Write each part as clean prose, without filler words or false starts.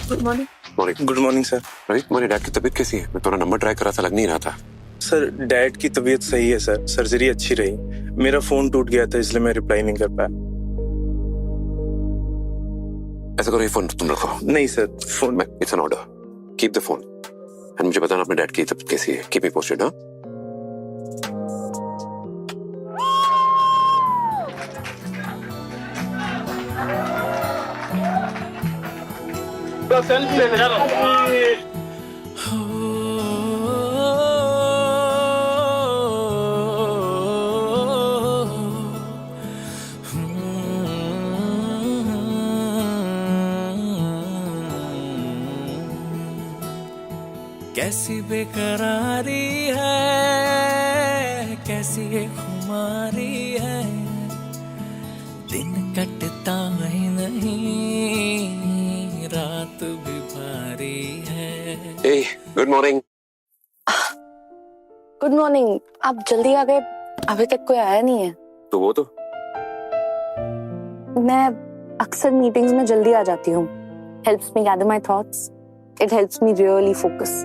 Good morning. Morning. Good morning sir. Ravi, तुम्हारे dad की तबीयत कैसी है? मैं तुम्हारा नंबर ट्राई करा था, लग नहीं रहा था। सर डैड की तबीयत सही है सर, सर्जरी अच्छी रही। मेरा फोन टूट गया था इसलिए मैं रिप्लाई नहीं कर पाया। ऐसा करो, ये फोन तुम रखो। नहीं sir, phone it's an order, keep the phone and मुझे बताना अपने डैड की तबीयत कैसी है। Keep me posted. हाँ, सेल्फी लेने चलो। कैसी बेकरारी है, कैसी ये खुमारी है, दिन कटता ही नहीं, रात भी भारी है। हे गुड मॉर्निंग। Good morning. आप जल्दी आ गए, अभी तक कोई आया नहीं है। तो वो तो मैं अक्सर मीटिंग्स में जल्दी आ जाती हूँ। Helps me gather my thoughts, it helps me really focus.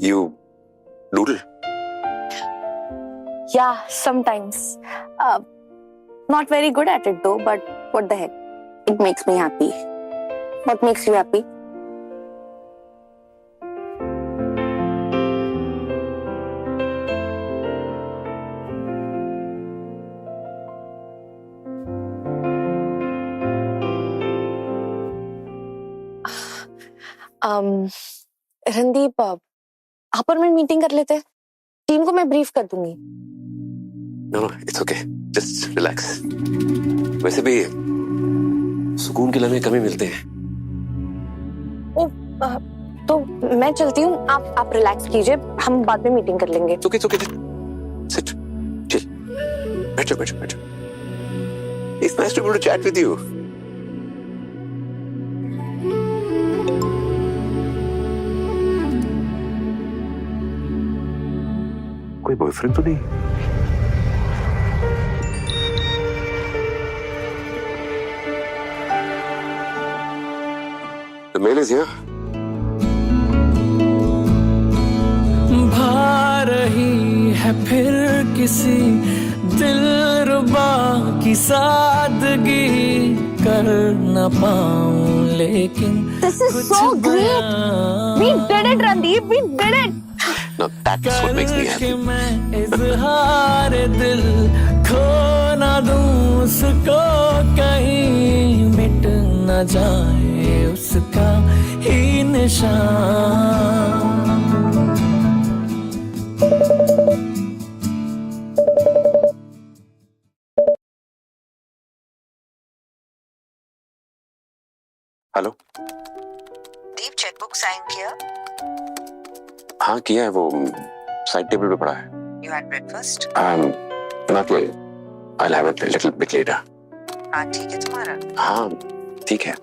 You doodle? Yeah, sometimes. Not very good at it though, but what the heck? It makes me happy. What makes you happy? Randeep, apartment meeting कर लेते हैं। Team को मैं brief कर दूंगी। No, it's okay, just relax. वैसे भी सुकून के लम्हे कम ही मिलते हैं। तो मैं चलती हूँ, आप रिलैक्स कीजिए, हम बाद में मीटिंग कर लेंगे। It's okay, sit, chill, बैठो। It's nice to be able to chat with you. कोई बॉयफ्रेंड तो नहीं? The mail is here. भा रही है फिर किसी दिलरुबा की सादगी, कर न पाऊं लेकिन This is so great. We did it, Randeep. We did it. Now that is what makes me happy. मैं इजहार दिल खो न दूं उसको, कहीं मिट न जाए उसका ही निशान। हेलो। दीप, चेकबुक साइन किया? हाँ किया है, वो साइड टेबल पे पड़ा है। You had breakfast? Not well. I'll have it a little bit later. हाँ ठीक है तुम्हारा? हाँ ठीक है।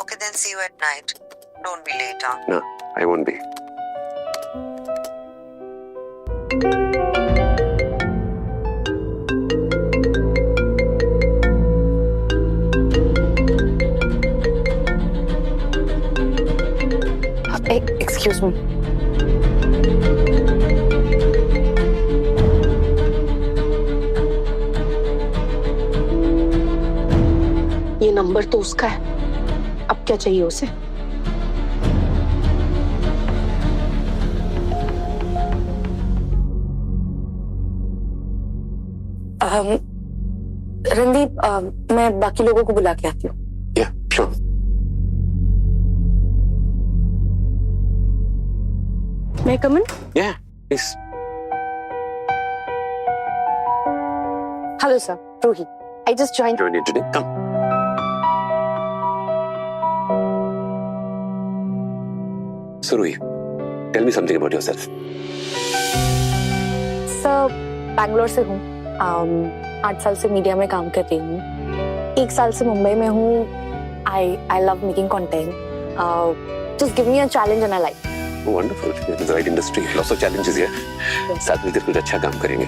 Okay, then see you at night. Don't be late, huh? No, I won't be. Excuse me. ये नंबर तो उसका है, अब क्या चाहिए उसे? रणदीप, मैं बाकी लोगों को बुला के आती हूँ। Yeah, sure. May I come in? Yeah, please. Hello, sir. Ruhi. I just joined. Join you today. Come. So Ruhi, tell me something about yourself. Sir, Bangalore से हूँ। 8 साल से मीडिया में काम कर रही हूँ। 1 साल से मुंबई में हूँ। I love making content. Just give me a challenge and I like. Oh, wonderful. You're in the right industry. Lots of challenges here. साथ में कुछ अच्छा काम करेंगे.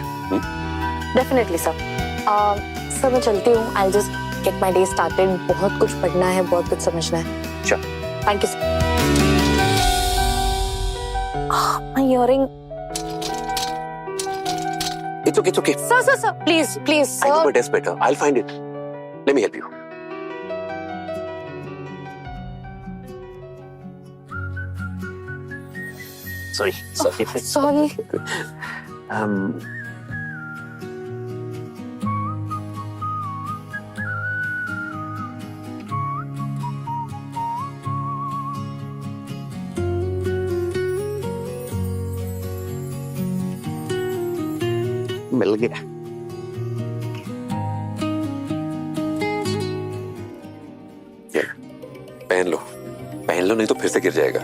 Definitely, sir. सर मैं चलती हूँ. I'll just get my day started. बहुत कुछ पढ़ना है, बहुत कुछ समझना है. Sure. Thank you, sir. My earring. It's okay. Sir, please, I know sir. my desk better. I'll find it. Let me help you. Sorry. Sorry. Um. मिल गया. ये, पहन लो नहीं तो फिर से गिर जाएगा.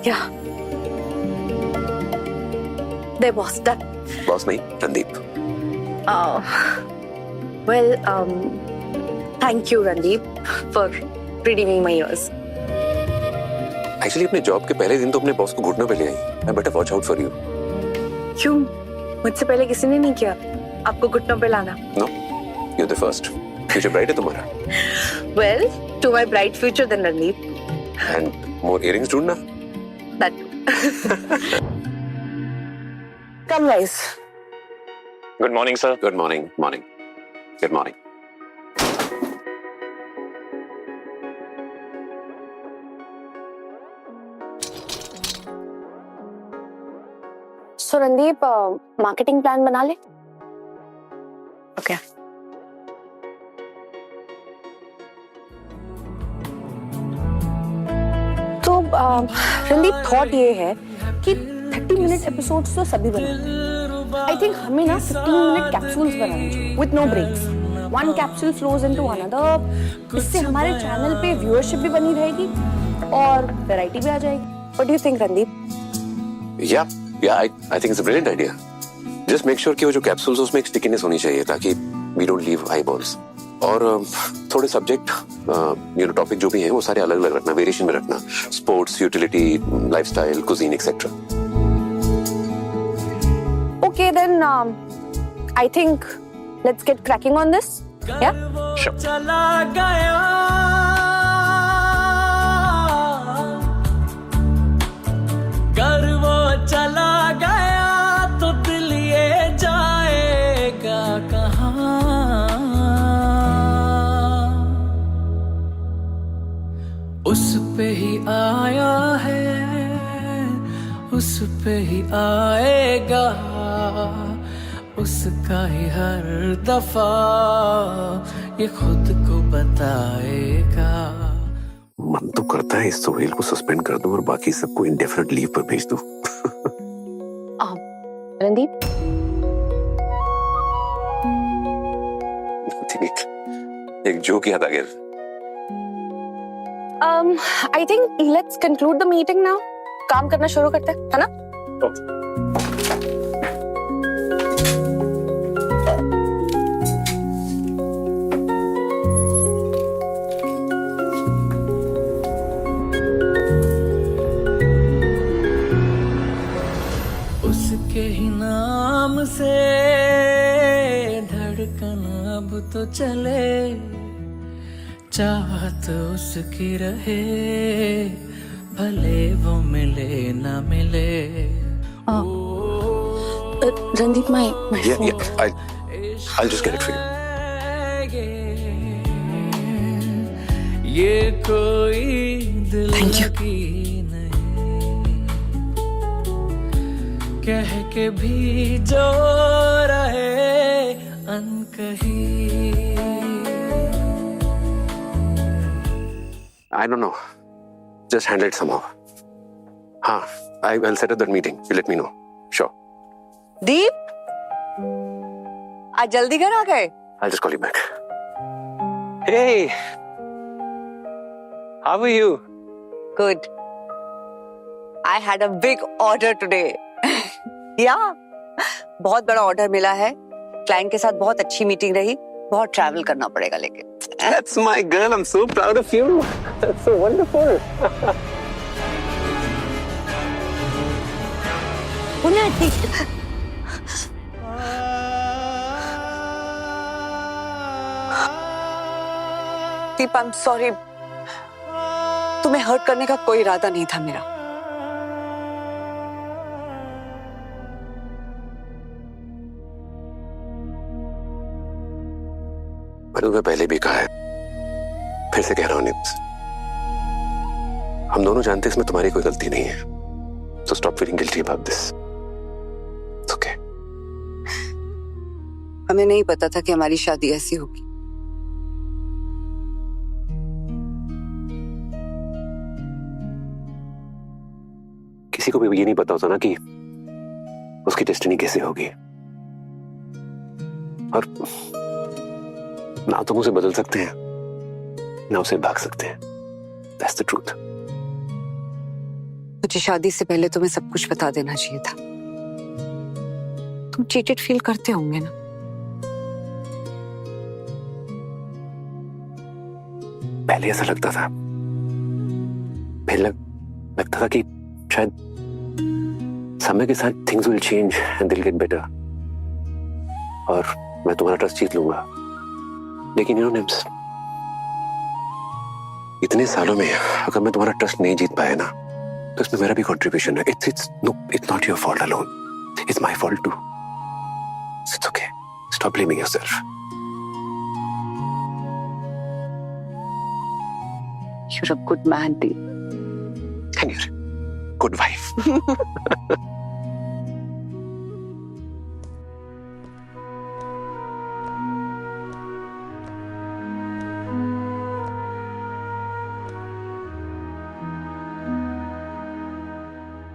Yeah. There, boss. Done. Boss नहीं, Randeep. Well, thank you, Randeep, for redeeming my ears. Actually अपने जॉब के पहले दिन तो अपने बॉस को घुटनों पे ले आई. I better watch out for you. क्यों? मुझसे पहले किसी ने नहीं किया आपको घुटनों पे लाना. No, you're the first. Future bright है तुम्हारा. Well, to my bright future then, Randeep. And more earrings ढूंढना. That. Come, guys. Good morning, sir. Good morning. Good morning. So, Randeep, marketing plan बना ले. Okay. तो Randeep thought ये है कि 30 minute episodes तो सभी बनाते. आई थिंक हमें ना 15 मिनट कैप्सूल्स बनाने चाहिए with no breaks. One capsule flows into another. इससे हमारे चैनल पे व्यूअरशिप भी बनी रहेगी और वैरायटी भी आ जाएगी. What do you think, Randeep? Yeah, I think it's a brilliant idea. Just make sure कि वो जो कैप्सूल्स उसमें एक स्टिकीनेस होनी चाहिए ताकि we don't leave eyeballs. और थोड़े सब्जेक्ट टॉपिक जो भी हैं वो सारे अलग अलग रखना, वेरिएशन में रखना. Sports, utility, lifestyle, cuisine etcetera. Okay, then I think let's get cracking on this. Yeah? Sure. चला गया कर वो चला गया तो दिल ये जाएगा कहाँ. उस पे ही आया है, उस पे ही आएगा, उसका ही हर दफा ये खुद को बताएगा. मन तो करता है इस सोहेल को सस्पेंड कर दूं और बाकी सबको इंडेफिनिट लीव पर भेज दूं. रणदीप, एक जोक याद आ गया. I think let's conclude the meeting now. काम करना शुरू करते हैं, है ना? उसके ही नाम से धड़कन अब तो चले, चाहत उसकी रहे भले वो मिले ना मिले. Randeep, my phone. I'll just get it for you. ये कोई दिल Thank you. की नहीं कह के भी जो रहे अनकही. I don't know. Just handle it somehow. I'll set up that meeting. You let me know. Sure. दीप, आज जल्दी घर आ गए. I'll just call you back. Hey! How are you? Good. I had a big order today. Yeah, बहुत बड़ा order मिला है. Client के साथ बहुत अच्छी मीटिंग रही. बहुत ट्रैवल करना पड़ेगा लेकिन. That's my girl. I'm so proud of you. That's so wonderful. Deep, I am sorry, तुम्हें हर्ट करने का कोई इरादा नहीं था मेरा। मैंने तुम्हें पहले भी कहा है, फिर से कह रहा हूं निम्स, हम दोनों जानते हैं इसमें तुम्हारी कोई गलती नहीं है, so stop feeling guilty about this. It's okay. हमें नहीं पता था कि हमारी शादी ऐसी होगी। किसी को भी ये नहीं पता होता ना कि उसकी डेस्टिनी कैसे होगी, और ना तुम उसे बदल सकते हैं ना उसे भाग सकते हैं। That's the truth. मुझे शादी से पहले तुम्हें सब कुछ बता देना चाहिए था। तुम चीटेड फील करते होंगे ना? पहले ऐसा लगता था, फिर लगता था कि शायद समय के साथ थिंग्स विल चेंज एंड दिल गेट बेटर, और मैं तुम्हारा ट्रस्ट जीत लूंगा। लेकिन यू नो निम्स, इतने सालों में अगर मैं तुम्हारा ट्रस्ट नहीं जीत पाया ना, तो इसमें मेरा भी कंट्रीब्यूशन है। It's not your fault alone, it's my fault too. It's okay, stop blaming yourself. You're a good man, Deep. And you're a good wife.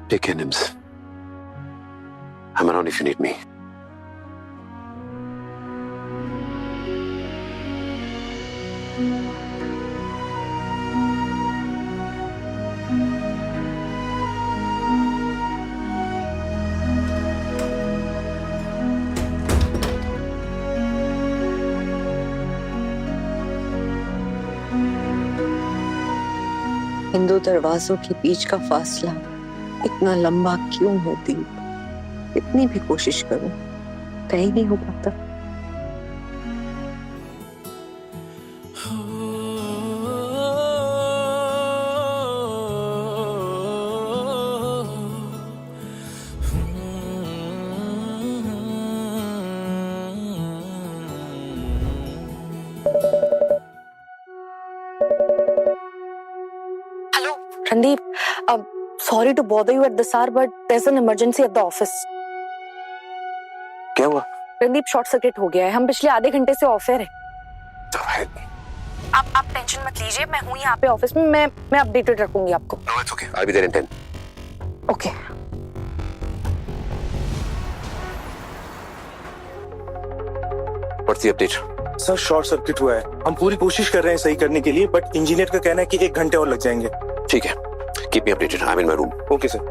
Take care, Nims. I'm around if you need me. Hindu दरवाजों के बीच का फासला इतना लंबा क्यों है दीप? इतनी भी कोशिश करो, तय नहीं हो पाता। Hello, Randeep. Sorry to bother you at this hour, but there's an emergency at the office. क्या हुआ? रणदीप, शॉर्ट सर्किट हो गया है। हम पिछले आधे घंटे से ऑफ है। आप टेंशन मत लीजिए, मैं हूँ यहाँ पे ऑफिस में। मैं अपडेटेड रखूंगी आपको। No, it's okay. I'll be there in 10. Okay. What's the update? Sir, short circuit हुआ है। हम पूरी कोशिश कर रहे हैं सही करने के लिए, बट इंजीनियर का कहना है कि 1 घंटे और लग जाएंगे। ठीक है, keep me updated. I'm in my room. Okay sir.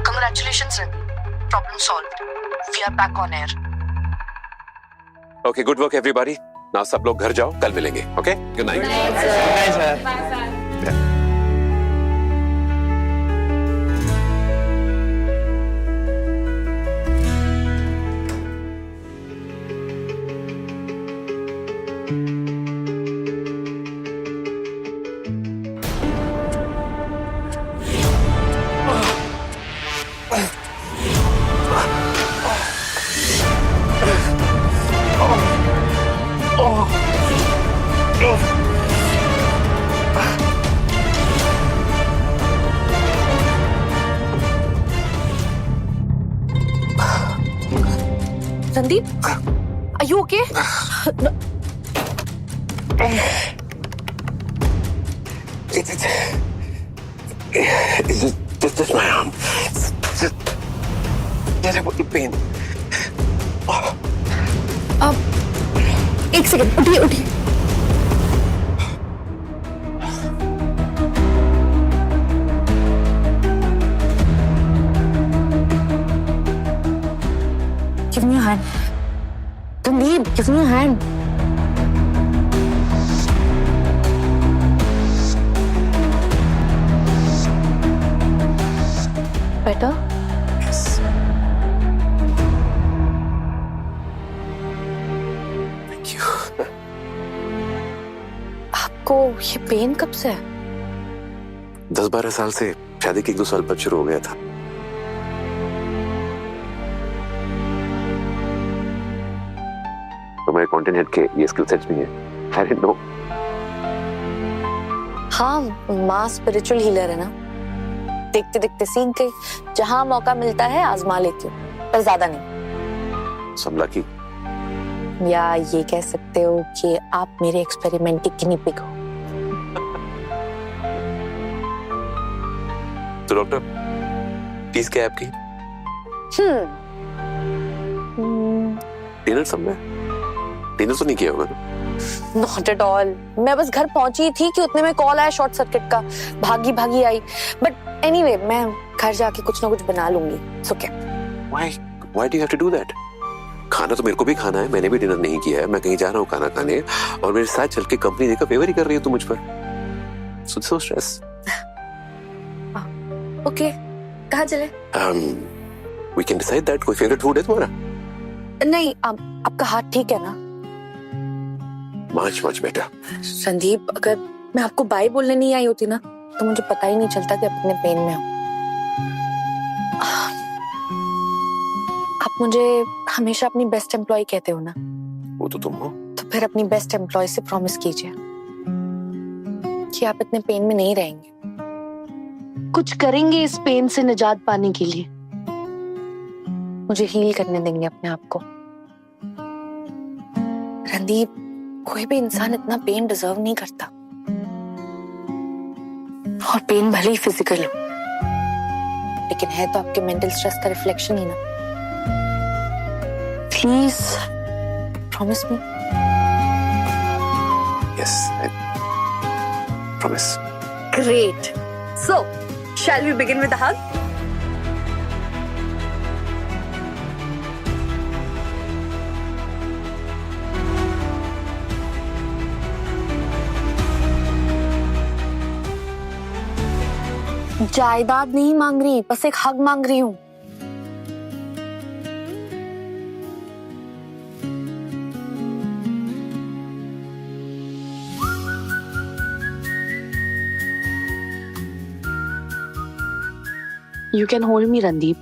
Congratulations, Randeep. Problem solved. We are back on air. Okay, good work everybody. Now सब लोग घर जाओ, कल मिलेंगे. Okay? Good night. Good night, sir. Randeep, are you okay? It's just my arm. It's just a pain. एक second, उठिए। hand. Randeep, give me a hand. Better? Yes. Thank you. आपको ये पेन कब से है? 10-12 साल से, शादी के 1-2 साल बाद शुरू हो गया था। तो मेरे कंटेंट हेड के ये स्किल सेट्स भी हैं। I didn't know. हाँ, माँ स्पिरिचुअल हीलर है ना, देखते देखते सीख गई, जहाँ मौका मिलता है आजमा लेती हूँ, पर ज्यादा नहीं। So lucky. या ये कह सकते हो कि आप मेरे एक्सपेरिमेंट की गिनी पिग हो। तो डॉक्टर, फीस क्या है आपकी? डिनर सब में? डिनर तो नहीं किया होगा ना? नॉट एट ऑल, मैं बस घर पहुंची थी कि उतने में कॉल आया शॉर्ट सर्किट का, भागी भागी आई। बट एनीवे, मैं घर जाके कुछ ना कुछ बना लूंगी। It's okay. Why do you have to do that? खाना तो मेरे को भी खाना है, मैंने भी डिनर नहीं किया है, मैं कहीं जा रहा हूँ खाना खाने, और मेरे साथ चल के कंपनी देकर फेवर ही कर रही है तू मुझ पर। So stress. ओके, कहाँ चले? We can decide that. कोई फेवरेट फूड है तुम्हारा? नहीं, आपका हाथ ठीक है ना? Much better. संदीप, अगर मैं आपको बाय बोलने नहीं आई होती ना, तो मुझे पता ही नहीं चलता कि अपने पेन में हूँ। आप मुझे हमेशा अपनी बेस्ट एम्प्लॉय कहते हो ना? वो तो तुम हो। तो फिर अपनी बेस्ट एम्प्लॉय से प्रॉमिस कीजिए कि आप इतने पेन में नहीं रहेंगे, कुछ करेंगे इस पेन से निजात पाने के लिए, मुझे हील करने देंगे अपने आप को। रणदीप, कोई भी इंसान इतना पेन डिजर्व नहीं करता, और पेन भले ही फिजिकल हो, लेकिन है तो आपके मेंटल स्ट्रेस का रिफ्लेक्शन ही ना। Please promise me. Yes, I promise. Great. So, shall we begin with the hug? जायदाद नहीं मांग रही, बस एक हग मांग रही हूँ। You can hold me, Randeep.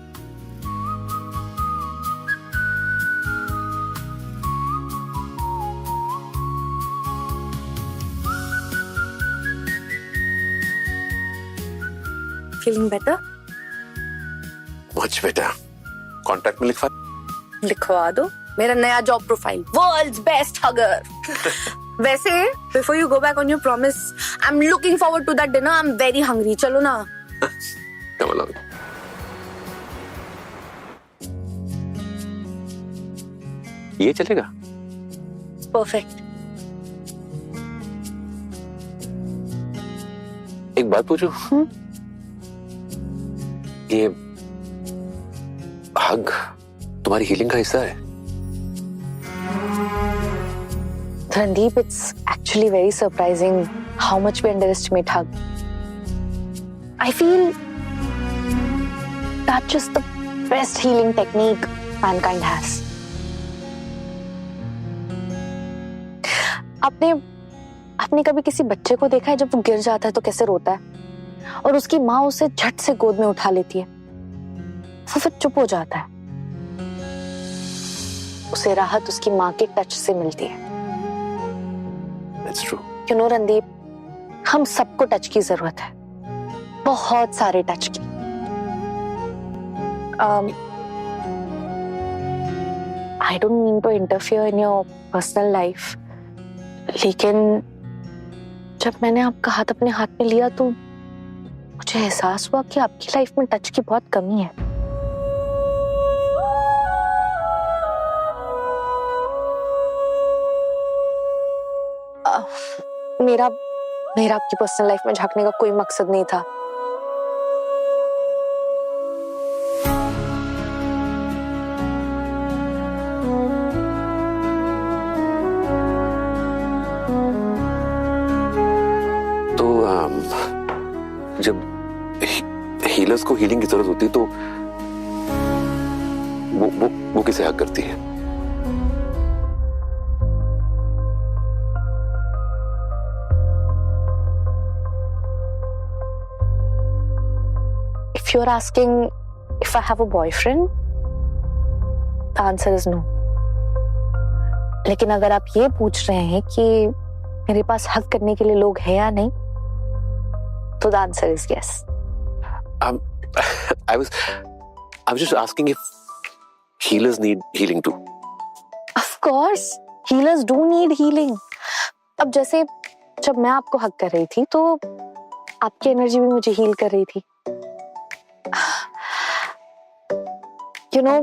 Feeling better? Much better. Contact में लिखवा दो मेरा नया job profile, world's best hugger. वैसे before you go back on your promise, I am looking forward to that dinner. I am very hungry. चलो ना। Come along. ये चलेगा? परफेक्ट। एक बात पूछूं? ये हग तुम्हारी हीलिंग का हिस्सा है? Randeep, it's actually very surprising how much we underestimate hug. I feel that's just the best healing technique mankind has. आपने कभी किसी बच्चे को देखा है जब वो गिर जाता है तो कैसे रोता है, और उसकी माँ उसे झट से गोद में उठा लेती है, वो फिर चुप हो जाता है, उसे राहत उसकी माँ के टच से मिलती है। That's true. You know, Randeep, हम सबको टच की जरूरत है, बहुत सारे टच की। I don't mean to interfere in your personal life, लेकिन जब मैंने आपका हाथ अपने हाथ में लिया तो मुझे एहसास हुआ कि आपकी लाइफ में टच की बहुत कमी है। मेरा आपकी पर्सनल लाइफ में झांकने का कोई मकसद नहीं था। हीलर्स को हीलिंग की जरूरत होती तो वो किसे हक करती है? If you're asking if I have a boyfriend, the answer is no. लेकिन अगर आप ये पूछ रहे हैं कि मेरे पास हक करने के लिए लोग हैं या नहीं, तो the answer is yes. I was just asking if healers need healing too. Of course, healers do need healing. अब जैसे जब मैं आपको हक कर रही थी तो आपकी एनर्जी भी मुझे हील कर रही थी. You know,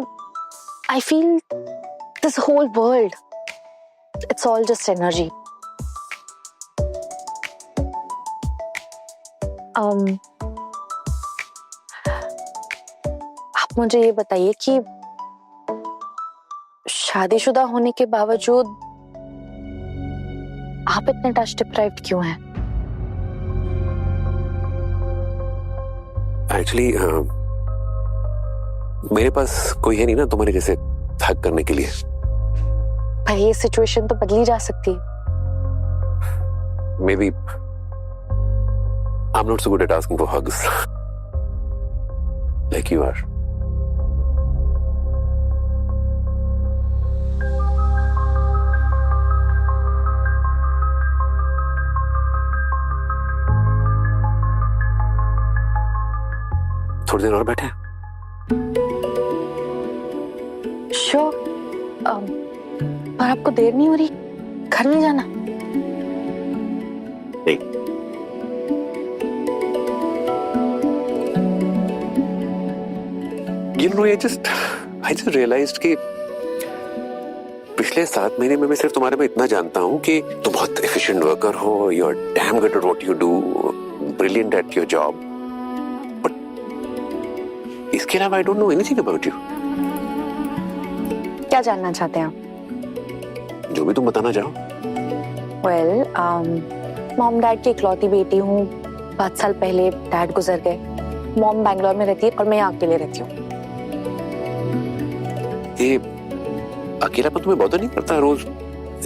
I feel this whole world, it's all just energy. आप मुझे ये बताइए कि शादीशुदा होने के बावजूद आप इतने टच डिप्राइव्ड क्यों हैं? एक्चुअली मेरे पास कोई है नहीं ना तुम्हारे जैसे हक करने के लिए. पर ये सिचुएशन तो बदली जा सकती है. Maybe I'm not so good at asking for hugs like you are. थोड़ी देर और बैठे. श्योर. पर आपको देर नहीं हो रही? घर नहीं जाना? नहीं. You know, I just realized कि पिछले 7 महीने में मैं सिर्फ तुम्हारे में इतना जानता हूँ कि तुम बहुत एफिशिएंट वर्कर हो, you are damn good at what you do, brilliant at your job. But इसके अलावा I don't know anything about you. क्या जानना चाहते हैं आप? जो भी तुम बताना चाहो. वेल, मॉम डैड की इकलौती बेटी हूँ. 5 साल पहले डैड गुजर गए. मॉम बैंगलोर में रहती है और मैं यहाँ अकेले रहती हूँ. ये अकेलापन तुम्हें बॉदर नहीं करता रोज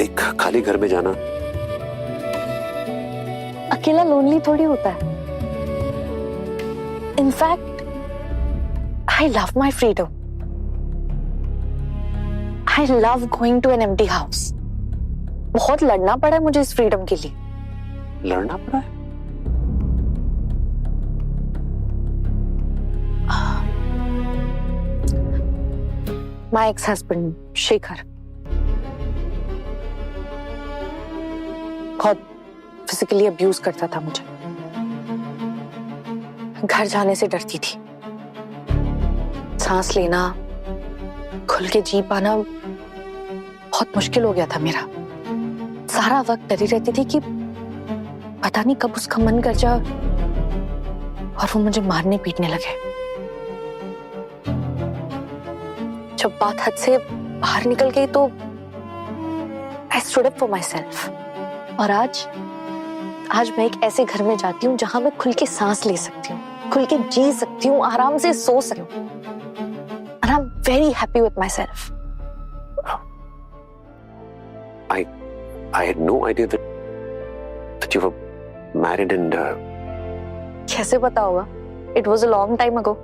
एक खाली घर में जाना? अकेला लोनली थोड़ी होता है. In fact I love my freedom. I love going to an empty house. बहुत लड़ना पड़ा है मुझे इस फ्रीडम के लिए. लड़ना पड़ा है? माई एक्स हस्बैंड शेखर बहुत फिजिकली अब्यूज करता था मुझे. घर जाने से डरती थी. सांस लेना, खुल के जी पाना बहुत मुश्किल हो गया था मेरा. सारा वक्त डरी रहती थी कि पता नहीं कब उसका मन कर जाए और वो मुझे मारने पीटने लगे. जब बात हद से बाहर निकल गई तो I stood up for myself. और आज मैं एक ऐसे घर में जाती हूँ जहां मैं खुल के सांस ले सकती हूँ, खुल के जी सकती हूँ, आराम से सो सकती हूँ. And I'm very happy with myself. I had no idea that you were married and कैसे पता होगा? It was a long time ago.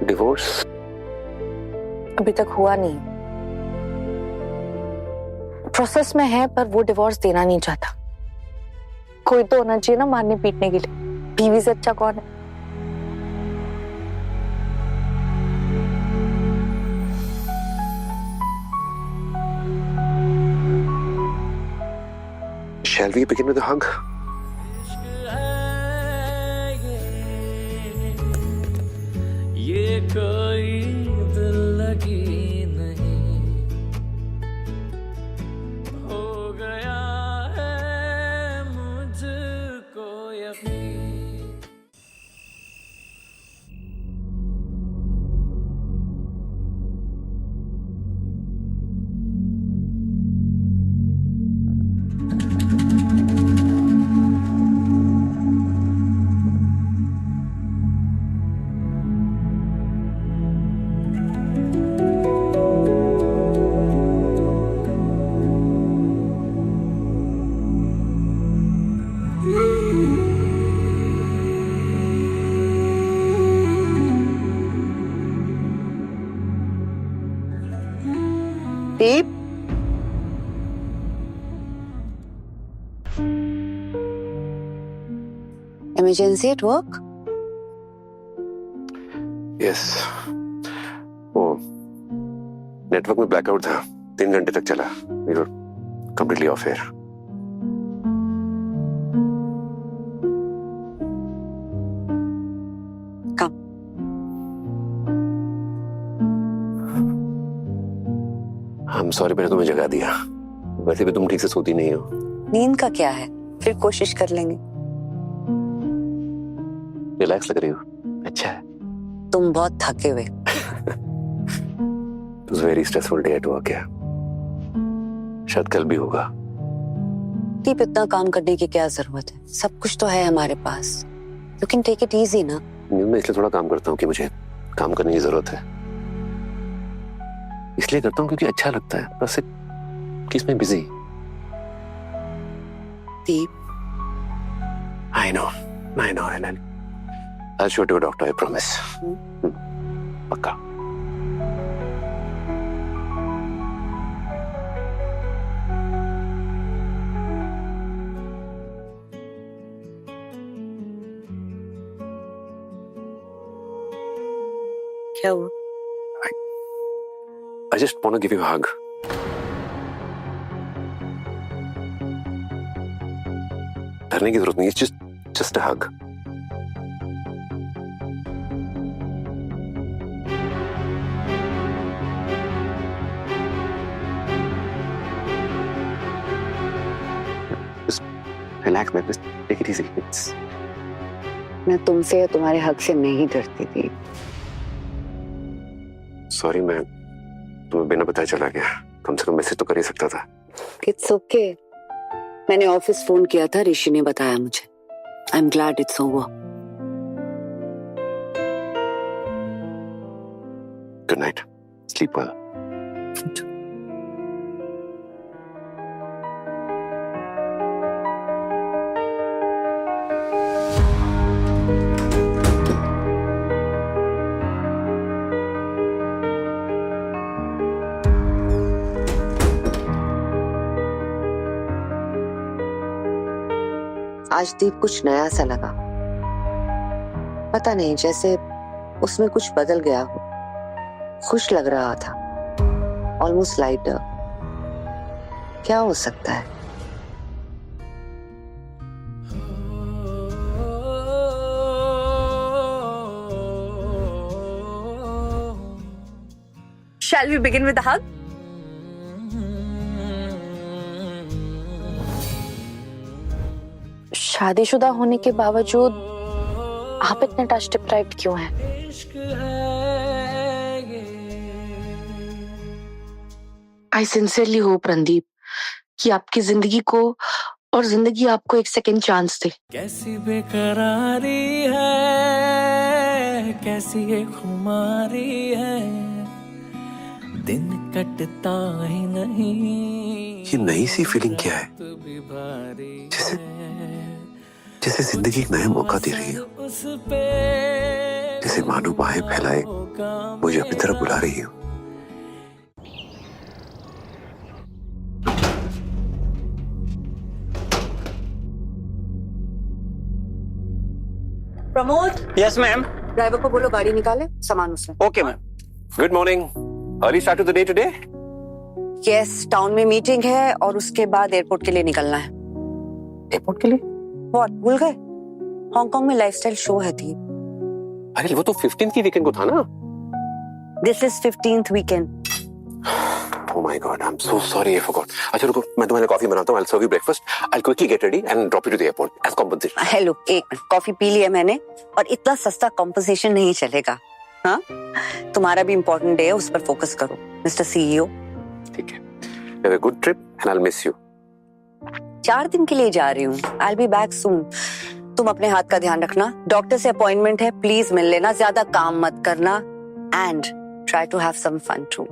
divorce? अभी तक हुआ नहीं. प्रोसेस में है, पर वो डिवोर्स देना नहीं चाहता. कोई तो होना चाहिए ना मारने पीटने के लिए. बीवी से अच्छा कौन है? Shall we begin with a hug? ये कोई दिल लगी नहीं हो गया है मुझको यकीन. Deep, emergency at work? Yes, वो नेटवर्क में ब्लैकआउट था, 3 घंटे तक चला। We were completely off air. Come. I am sorry, मैंने तुम्हें जगा दिया। वैसे भी तुम ठीक से सोती नहीं हो। नींद का क्या है, फिर कोशिश कर लेंगे। रिलैक्स लग रही हो, अच्छा है। तुम बहुत थके हुए। It was a very stressful day at work, yeah. शायद कल भी होगा। दीप, इतना काम करने की क्या जरूरत है, सब कुछ तो है हमारे पास। You can take it easy ना। मैं इसलिए थोड़ा काम करता हूँ कि मुझे काम करने की जरूरत है। इसलिए करता हूँ क्योंकि अच्छा लगता है, बस कि इसमें busy. Deep, I know, Helen. I'll show it to a doctor, I promise. पक्का। क्या हुआ? I just want to give you a hug. डरने की जरूरत नहीं है, just a hug. Just relax, man. Just take it easy. मैं तुमसे या तुम्हारे हक से नहीं डरती थी। सॉरी, मैं तुम्हें बिना बताए चला गया। कम से कम मैसेज तो कर ही सकता था। It's okay. मैंने ऑफिस फोन किया था, ऋषि ने बताया मुझे। I am glad it's over. Good night, sleep well. आज दीप कुछ नया सा लगा, पता नहीं, जैसे उसमें कुछ बदल गया हो। खुश लग रहा था, ऑलमोस्ट लाइटर। क्या हो सकता है? Shall we begin with the hug? शादीशुदा होने के बावजूद आप इतने टच डिप्राइव्ड क्यों हैं? इश्क है ये। आई सिंसियरली होप रणदीप कि आपकी जिंदगी को और जिंदगी आपको एक सेकंड चांस दे। कैसी बेकरारी है, कैसी ये खुमारी है, दिन कटता ही नहीं। ये नई सी फीलिंग क्या है? जैसे जिंदगी एक नया मौका दे रही हो, जैसे मानो बाहें फैलाए मुझे अपनी तरफ बुला रही हो। Pramod, yes ma'am. ड्राइवर को बोलो गाड़ी निकाले, सामान उसमें। Okay ma'am. Good morning, early start to the day today. Yes, town में मीटिंग है और उसके बाद एयरपोर्ट के लिए निकलना है। एयरपोर्ट के लिए? व्हाट, भूल गए? हांगकांग में लाइफस्टाइल शो है थी। अरे वो तो 15th की वीकेंड को था ना। This is 15th weekend. Oh my God, I'm so sorry, I forgot. अच्छा रुको, मैं तुम्हारे कॉफी बनाता हूँ। I'll serve you breakfast. I'll quickly get ready and drop you to the airport as compensation. Hello, एक मिनट, कॉफी पी लिया मैंने, और इतना सस्ता कॉम्पनसेशन नहीं चलेगा। हाँ, तुम्हारा भी इम्पोर्टेंट डे है, उस पर फोकस करो मिस्टर सीईओ। ठीक है। Have a good trip and I'll miss you. 4 दिन के लिए जा रही हूँ। I'll be back soon. तुम अपने हाथ का ध्यान रखना। डॉक्टर से अपॉइंटमेंट है, प्लीज मिल लेना, ज्यादा काम मत करना, and try to have some fun too.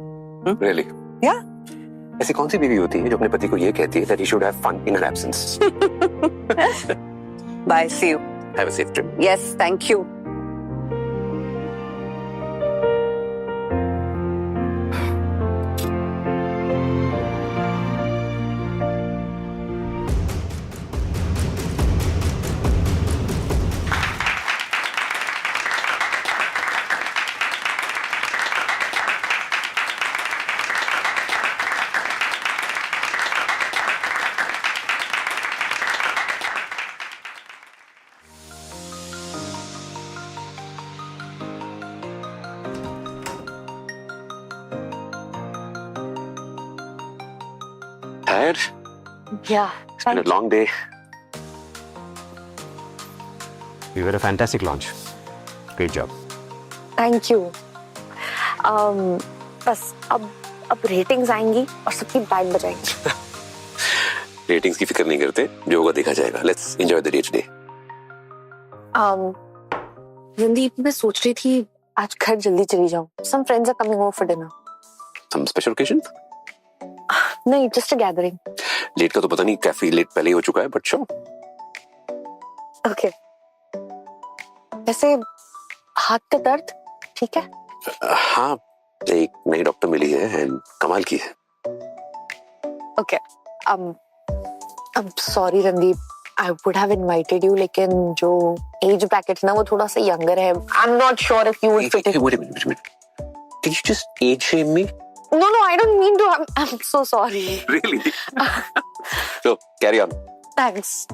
Really? Yeah. ऐसी कौन सी बीवी होती है जो अपने पति को ये कहती है that he should have fun in her absence? Bye, see you. Have a safe trip. Yes, thank you. Tired? Yeah. It's been a long day. You were a fantastic launch. Great job. Thank you. बस अब ratings आएंगी और सबकी band बजाएंगी. Ratings की फिक्र नहीं करते, जो होगा देखा जाएगा. Let's enjoy the day today. Randeep, मैं सोच रही थी आज घर जल्दी चली जाऊं. Some friends are coming over for dinner. Some special occasion? नहीं, just a gathering. लेट का तो पता नहीं, काफी लेट पहले ही हो चुका है, but sure. Okay. वैसे हाथ का दर्द ठीक है? हाँ, एक नई डॉक्टर मिली है एंड कमाल की है. Okay. I'm sorry Randeep. I would have invited you, लेकिन जो age bracket ना वो थोड़ा सा younger है. I'm not sure if you would fit in. Wait a minute. Did you just age shame me? No, I don't mean to. I'm so sorry. Really? So, carry on. Thanks.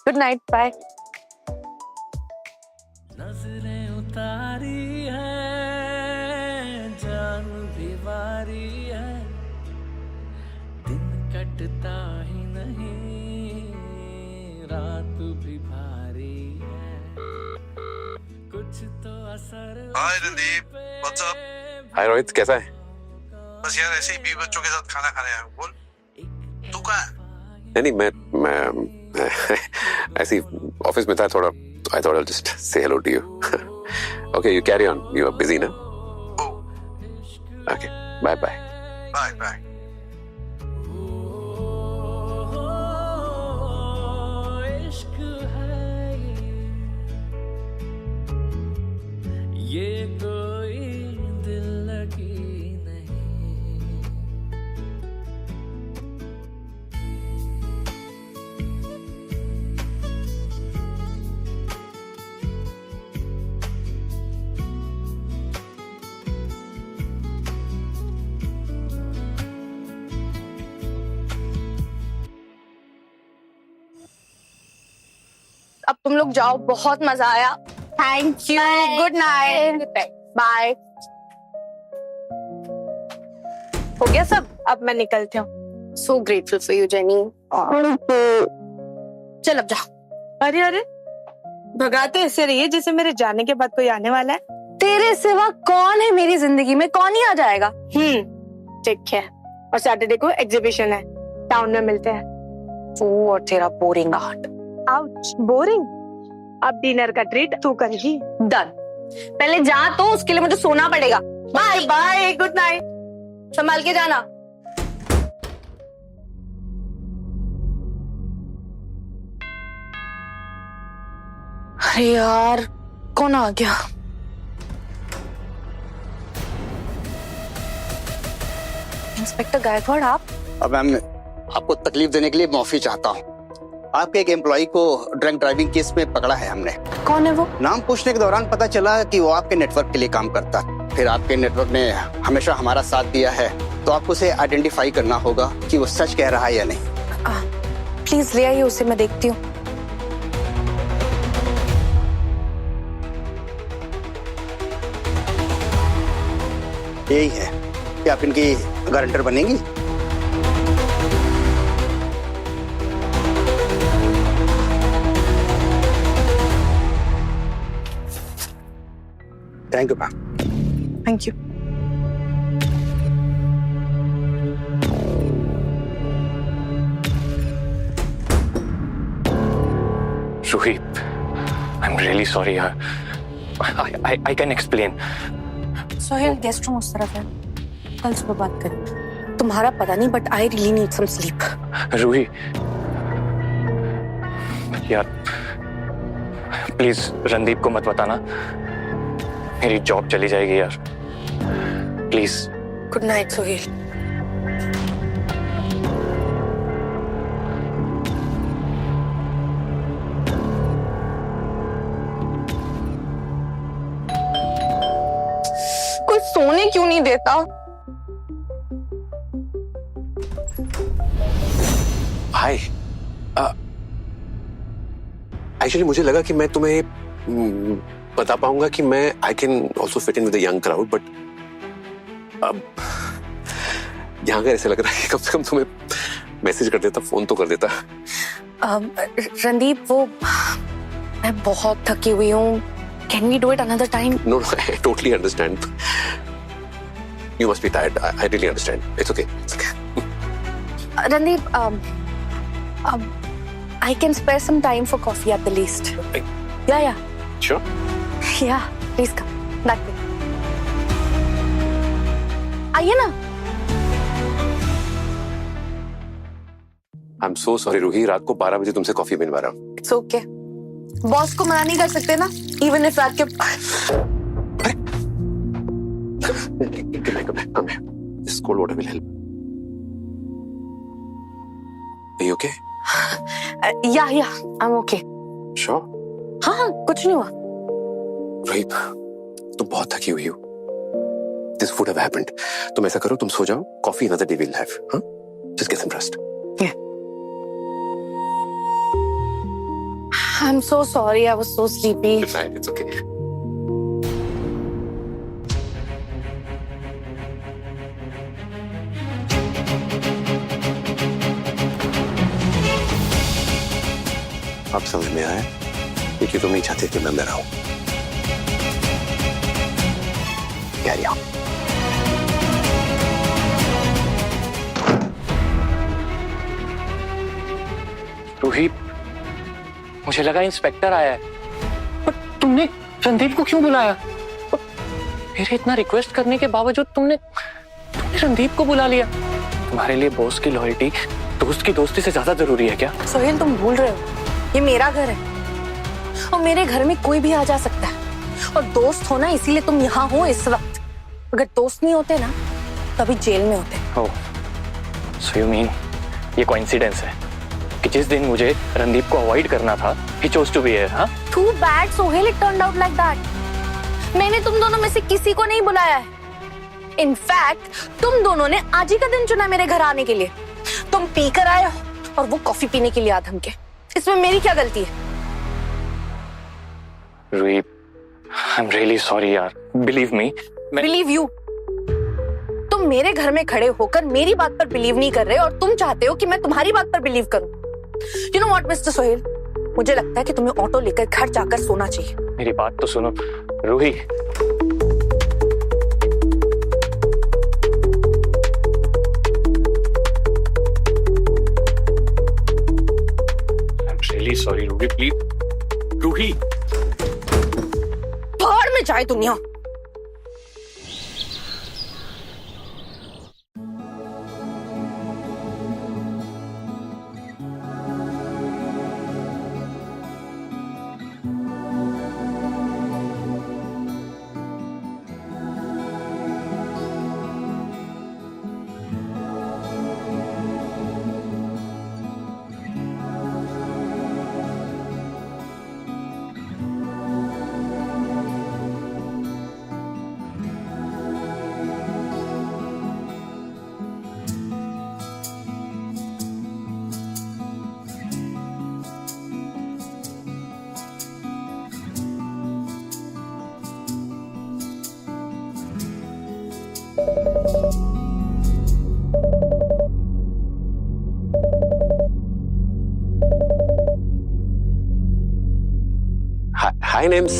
Good night. Bye. नजरें उतारी है, जान भी वारी है, दिन कटता ही नहीं, रात भी भारी है, कुछ तो असर. हाय रणदीप, व्हाट्स अप? हाय रोहित, कैसा है? बस यार ऐसे ही 20 बच्चों के साथ खाना खाने आया हूँ. बोल, तू कहाँ है? नहीं, मैं ऐसे ही ऑफिस में था थोड़ा. I thought I'll just say hello to you. Okay, you carry on. You are busy now. Oh, Okay, bye. bye. इश्क है ये कोई दिल लगी नहीं. अब तुम लोग जाओ, बहुत मजा आया. Thank you. Good night. Bye. हो गया सब? अब मैं निकलती हूँ. So grateful for you Jenny. चल अब जाओ. अरे भगाते ऐसे रहिए जैसे मेरे जाने के बाद कोई आने वाला है. तेरे सिवा कौन है मेरी जिंदगी में? कौन ही आ जाएगा? ठीक है. और सैटरडे को एग्जीबिशन है, टाउन में मिलते हैं. तू और तेरा बोरिंग आर्ट. Ouch, boring. अब डिनर का ट्रीट तू करेगी. डन. पहले जा, तो उसके लिए मुझे सोना पड़ेगा. Bye bye. Good night. संभाल के जाना. अरे यार, कौन आ गया? इंस्पेक्टर गायकवाड़, आप? अब मैम, आपको तकलीफ देने के लिए माफी चाहता हूँ. आपके एक एम्प्लॉय को ड्रंक ड्राइविंग केस में पकड़ा है हमने. कौन है वो? नाम पूछने के दौरान पता चला कि वो आपके नेटवर्क के लिए काम करता है. फिर आपके नेटवर्क ने हमेशा हमारा साथ दिया है, तो आपको उसे आइडेंटिफाई करना होगा कि वो सच कह रहा है या नहीं. प्लीज ले आइए उसे, मैं देखती हूँ. यही है कि आप इनकी गारंटर बनेंगी. Thank you ma'am. Thank you. Ruhi, I'm really sorry. I can explain. Sohail, guest room उस तरफ है. कल सुबह बात करें. तुम्हारा पता नहीं, but I really need some sleep. Ruhi, यार प्लीज रणदीप को मत बताना. मेरी जॉब चली जाएगी यार, प्लीज. Good night Sohail. कोई सोने क्यों नहीं देता? हाय. एक्चुअली मुझे लगा कि मैं तुम्हें बता पाऊंगा कि मैं I can also fit in with the young crowd, but यहाँ का ऐसे लग रहा है कि कम से कम तुम्हें मैसेज कर देता, फोन तो कर देता। रणदीप, वो मैं बहुत थकी हुई हूँ। Can we do it another time? No, I totally understand. You must be tired. I really understand. It's okay. It's okay. Randeep, I can spare some time for coffee at the least. Yeah. Sure. Yeah, please come. That way. आइए ना। I'm so sorry, Ruhi. रात को 12 बजे तुमसे coffee मिलवा रहा हूँ। It's okay. Boss को मना नहीं कर सकते ना? Even if रात के Come here. This cold water will help. Are you okay? Yeah, I'm okay. Sure. हाँ, कुछ नहीं हुआ। रूही, तुम बहुत थकी हुई हो। This would have happened. तुम ऐसा करो, तुम सो जाओ। Coffee another day we'll have. Huh? Just get some rest. Yeah. I'm so sorry. I was so sleepy. Good night. It's okay. अब समझ में आया क्योंकि तुम नहीं चाहते कि मैं अंदर आऊं। Carry on. रूही, मुझे लगा इंस्पेक्टर आया है, पर तुमने रणदीप को क्यों बुलाया? और मेरे इतना रिक्वेस्ट करने के बावजूद तुमने रणदीप को बुला लिया। तुम्हारे लिए बॉस की लॉयल्टी दोस्त की दोस्ती से ज्यादा जरूरी है क्या? सोहेल, तुम भूल रहे हो, ये मेरा घर है और मेरे घर में कोई भी आ जा सकता है। और दोस्त हो ना, इसीलिए तुम यहाँ हो इस वक्त। अगर दोस्त नहीं होते ना, तभी जेल में होते। ओह, सो यू मीन ये कोइंसिडेंस है कि जिस दिन मुझे रणदीप को अवॉइड करना था, he chose to be here, हाँ? Too bad, Sohail, it turned out like that. मैंने तुम दोनों में से किसी को नहीं बुलाया है। In fact, तुम दोनों ने आज ही का दिन चुना मेरे घर आने के लिए। तुम पी कर आए हो और वो कॉफी पीने के लिए आधम के। इसमें मेरी क्या गलती है? रूही, I'm really sorry यार, believe me. Believe you? तुम मेरे घर में खड़े होकर मेरी बात पर बिलीव नहीं कर रहे और तुम चाहते हो कि मैं तुम्हारी बात पर बिलीव करूं। You know what, Mr. Sohail? मुझे लगता है कि तुम्हें ऑटो लेकर घर जाकर सोना चाहिए। मेरी बात तो सुनो, Ruhi. I'm really sorry, Ruhi, please. Ruhi. भाड़ में जाए दुनिया। हाय नेम्स,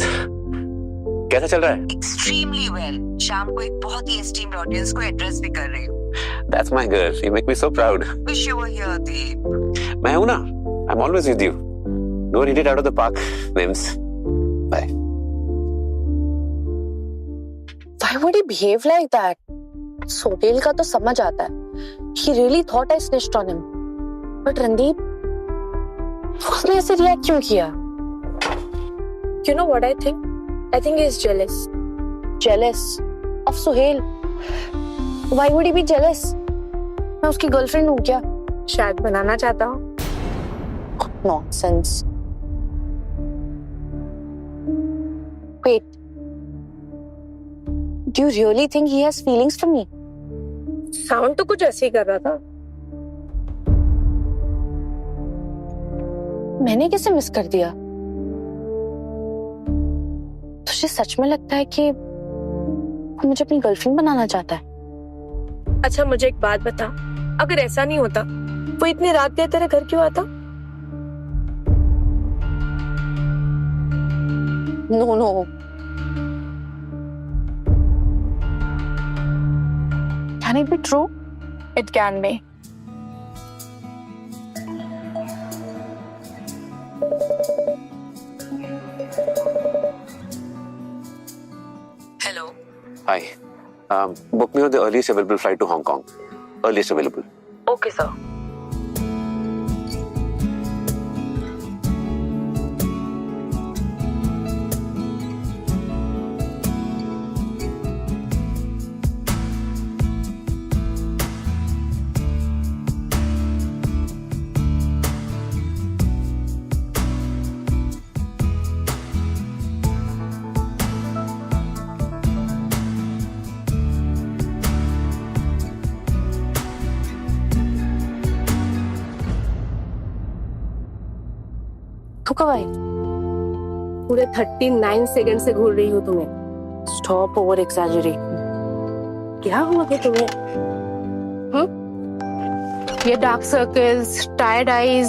कैसा चल रहा है? Extremely well. शाम को एक बहुत ही एस्टीम्ड ऑडियंस को एड्रेस भी कर रही हूँ। That's my girl. You make me so proud. Wish you were here, Deep. मैं हूं ना, I'm always with you. Don't hit it out of the park, Mims. Bye. Why would he behave like that? Sohail का तो समझ आता है। He really thought I snitched on him. But Randeep, उसने ऐसे रिएक्ट क्यों किया? You know what I think? I think he is jealous. Jealous of Sohail? Why would he be jealous? मैं उसकी गर्लफ्रेंड हूँ क्या? शायद बनाना चाहता हूँ। Nonsense. Wait. Do you really think he has feelings for me? Sound तो कुछ ऐसे ही कर रहा था। मैंने कैसे मिस कर दिया? तुझे सच में लगता है कि वो मुझे अपनी गर्लफ्रेंड बनाना चाहता है? अच्छा मुझे एक बात बता, अगर ऐसा नहीं होता वो इतनी रात गए तेरे घर क्यों आता? No. Can it be true? It can be. Hello, Hi. Book me on the earliest available flight to Hong Kong. Earliest available. Okay sir. तू कब आई? पूरे 39 सेकंड से घूर रही हूँ तुम्हें। Stop over exaggerating. क्या हुआ कि तुम्हें? ये डार्क सर्कल्स, टायर्ड आईज,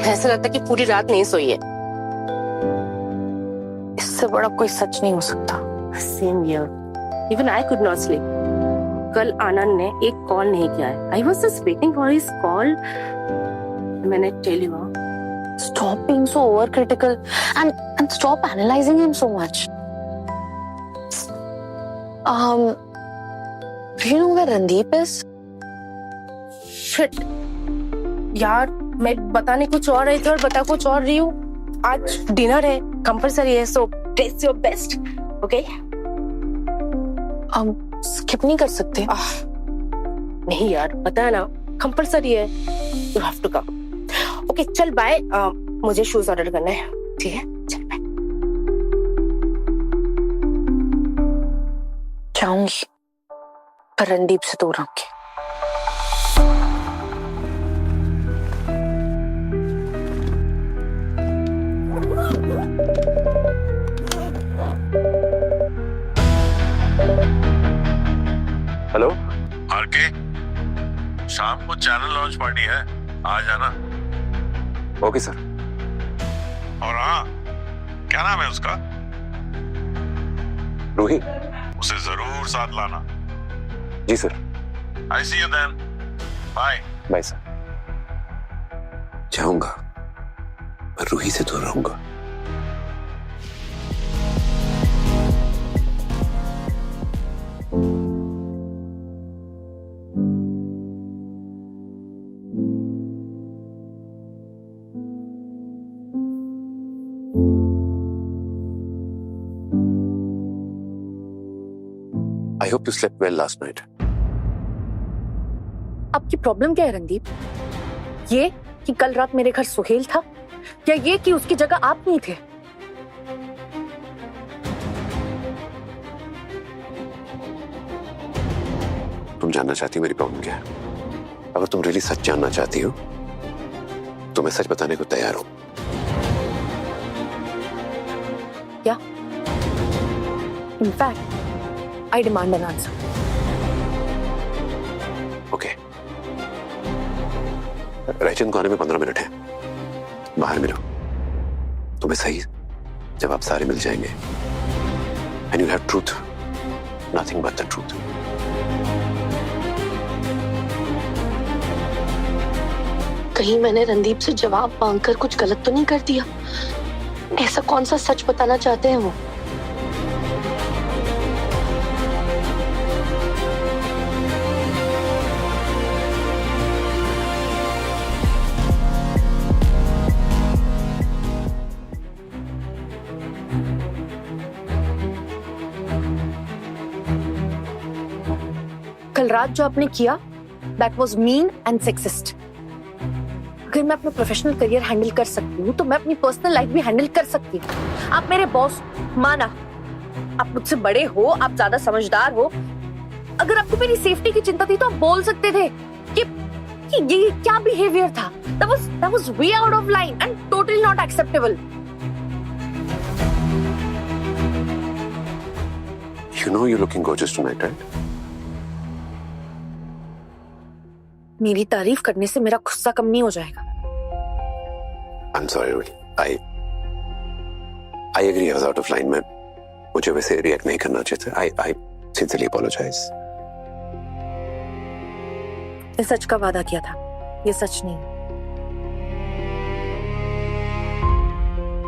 ऐसा लगता है कि पूरी रात नहीं सोई है। इससे बड़ा कोई सच नहीं हो सकता। Same here. Even I could not sleep. कल आनंद ने एक कॉल नहीं किया है। I was just waiting for his call. मैंने tell you. Stop being so overcritical and stop analyzing him so much. Do you know where Randeep is? Shit. यार मैं बताने कुछ और रही थी और बता कुछ और रही हूँ। आज डिनर है, कंपलसरी है, so dress your best, okay? Skip नहीं कर सकते? नहीं यार, पता है ना, कंपलसरी है, you have to come. Okay चल बाय, मुझे शूज ऑर्डर करना है, ठीक है? चल बाय। जाऊंगी पर रणदीप से दूर रहूंगी। हेलो आरके, शाम को चैनल लॉन्च पार्टी है, आ जाना। Okay sir. और हाँ, क्या नाम है उसका? रूही। उसे जरूर साथ लाना। जी sir. I see you then, bye. Bye sir. जाऊंगा पर रूही से दूर रहूंगा। I hope you slept well last night. आपकी प्रॉब्लम क्या है रणदीप? ये कि कल रात मेरे घर सुहेल था, या ये कि उसकी जगह आप नहीं थे? तुम जानना चाहती हो मेरी प्रॉब्लम क्या है? अगर तुम रियली सच जानना चाहती हो तो मैं सच बताने को तैयार हूं। क्या? In fact I demand an answer. Okay. Raichand को आने में 15 मिनट है, बाहर मिलो। तुम्हें सही जवाब सारे मिल जाएंगे। And you'll have truth, nothing but the truth. कहीं मैंने रणदीप से जवाब मांगकर कुछ गलत तो नहीं कर दिया? ऐसा कौन सा सच बताना चाहते हैं वो? कल रात जो आपने किया, that was mean and sexist. अगर मैं अपना प्रोफेशनल करियर हैंडल कर सकती हूँ तो मैं अपनी पर्सनल लाइफ भी हैंडल कर सकती हूँ। आप मेरे बॉस, माना आप मुझसे बड़े हो, आप ज्यादा समझदार हो, अगर आपको मेरी सेफ्टी की चिंता थी तो आप बोल सकते थे कि ये क्या बिहेवियर था। That was way out of line and totally not acceptable. You know you're looking gorgeous tonight, right? मेरी तारीफ करने से मेरा गुस्सा कम नहीं हो जाएगा। I'm sorry, Ruhi. I agree. I was out of line, man. मुझे वैसे रिएक्ट नहीं करना चाहिए था. I sincerely apologize. मैं सच का वादा किया था, ये सच नहीं।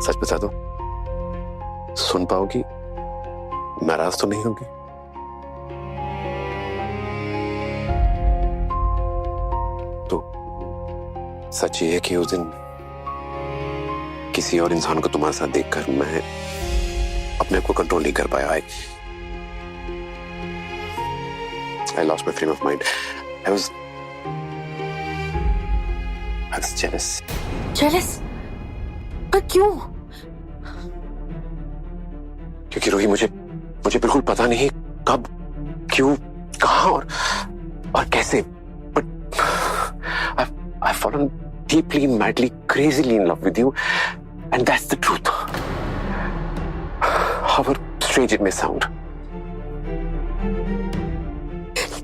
सच बता दो, सुन पाओगी? नाराज तो नहीं होगी? तो सच ये है कि उस दिन किसी और इंसान को तुम्हारे साथ देखकर मैं अपने आप को कंट्रोल नहीं कर पाया. I lost my frame of mind. I was jealous. Jealous? पर क्यों? क्योंकि रोही मुझे बिल्कुल पता नहीं कब, क्यों, कहां और कैसे, but I've fallen deeply, madly, crazily in love with you, and that's the truth. However strange it may sound.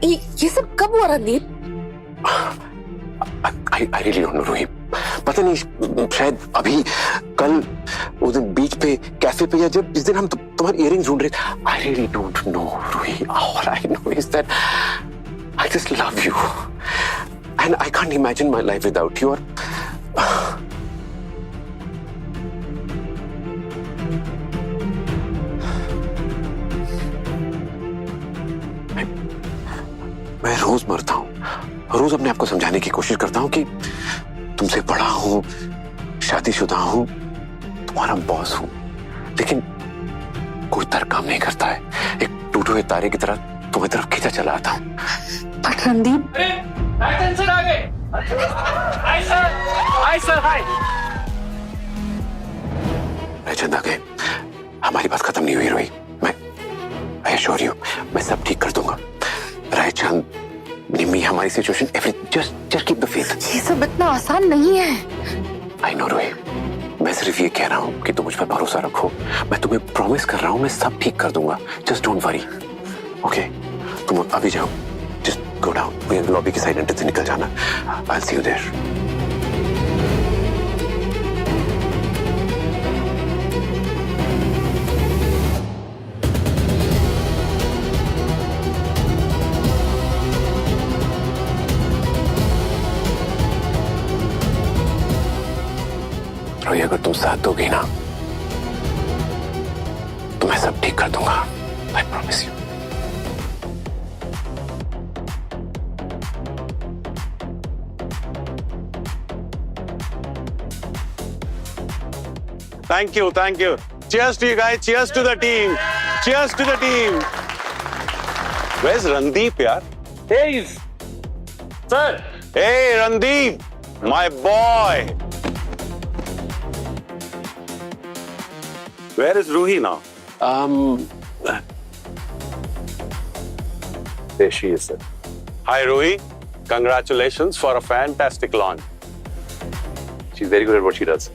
ये सब कब हुआ Randeep? I really don't know, रोही. पता नहीं, शायद अभी, कल, उस दिन बीच पे, कैफे पे, या जब जिस दिन हम तुम्हारे इयरिंग्स ढूंढ रहे थे. I really don't know, रोही. All I know is that I just love you, and I can't imagine my life without you. मैं रोज मरता हूँ, रोज अपने आप को समझाने की कोशिश करता हूँ कि तुमसे बड़ा हूँ, शादीशुदा हूँ, तुम्हारा बॉस हूँ, लेकिन कोई तर्क काम नहीं करता है. एक टूटे हुए तारे की तरह तुम्हारी तरफ खींचा चला आता हूँ. बट रणदीप, सर आ गए. हाय सर, हाय. चंद आ गए. हमारी बात खत्म नहीं हुई रोही. I assure you, मैं सब ठीक कर दूंगा. रायचंद, निम्मी, हमारी situation, just keep the faith. ये सब इतना आसान नहीं है. I know, रोही. मैं सिर्फ ये कह रहा हूँ कि तुम मुझ पर भरोसा रखो. मैं तुम्हें प्रॉमिस कर रहा हूँ, मैं सब ठीक कर दूंगा. Just don't worry. Okay? तुम अभी जाओ. Just go down. मुझे लॉबी की साइड एंट्रेंस से निकल जाना. I'll see you there. रोही, अगर तुम साथ दोगी ना, तो मैं सब ठीक कर दूंगा. I promise you. Thank you. Cheers to you guys. Cheers to the team. Cheers to the team. Where's Randeep, yaar? Hey, sir. Hey, Randeep, my boy. Where is Ruhi now? There she is, sir. Hi, Ruhi. Congratulations for a fantastic launch. She's very good at what she does.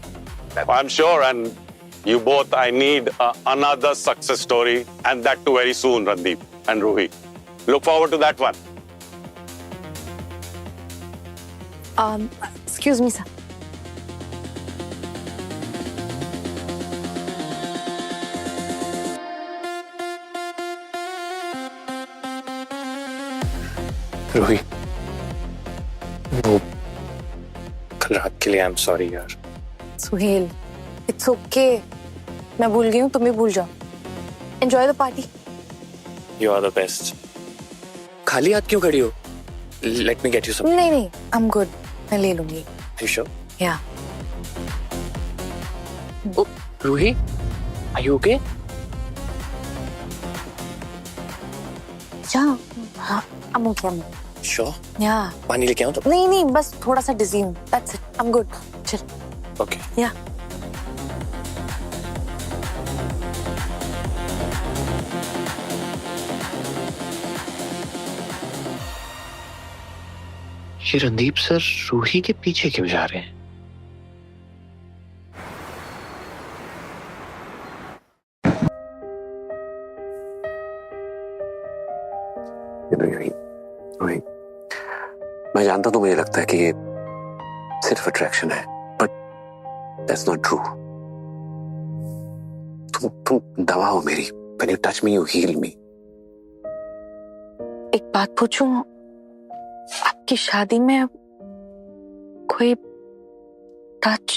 I'm sure, and you both, I need another success story, and that too very soon, Randeep and Ruhi. Look forward to that one. Excuse me, sir. Ruhi, वो कल रात के लिए आई am sorry यार. Suhel, it's okay. मैं भूल गई हूँ, तुम भी भूल जाओ. Enjoy the party. You are the best. खाली हाथ क्यों खड़ी हो? Let me get you some. नहीं, आई एम गुड. मैं ले लूंगी. You sure? Yeah. Ruhi, are you okay? जा. हाँ, I'm okay. श्योर? या. पानी लेके आऊं तो? नहीं, बस थोड़ा सा डिजी हूँ. That's it. I'm good. चल. ओके. या. ये रणदीप सर रूही के पीछे क्यों जा रहे हैं? मैं जानता हूं तो मुझे लगता है कि ये सिर्फ अट्रैक्शन है, बट दैट्स नॉट ट्रू। तुम दवा हो मेरी। When you touch me, you heal me. एक बात पूछूं, आपकी शादी में कोई टच?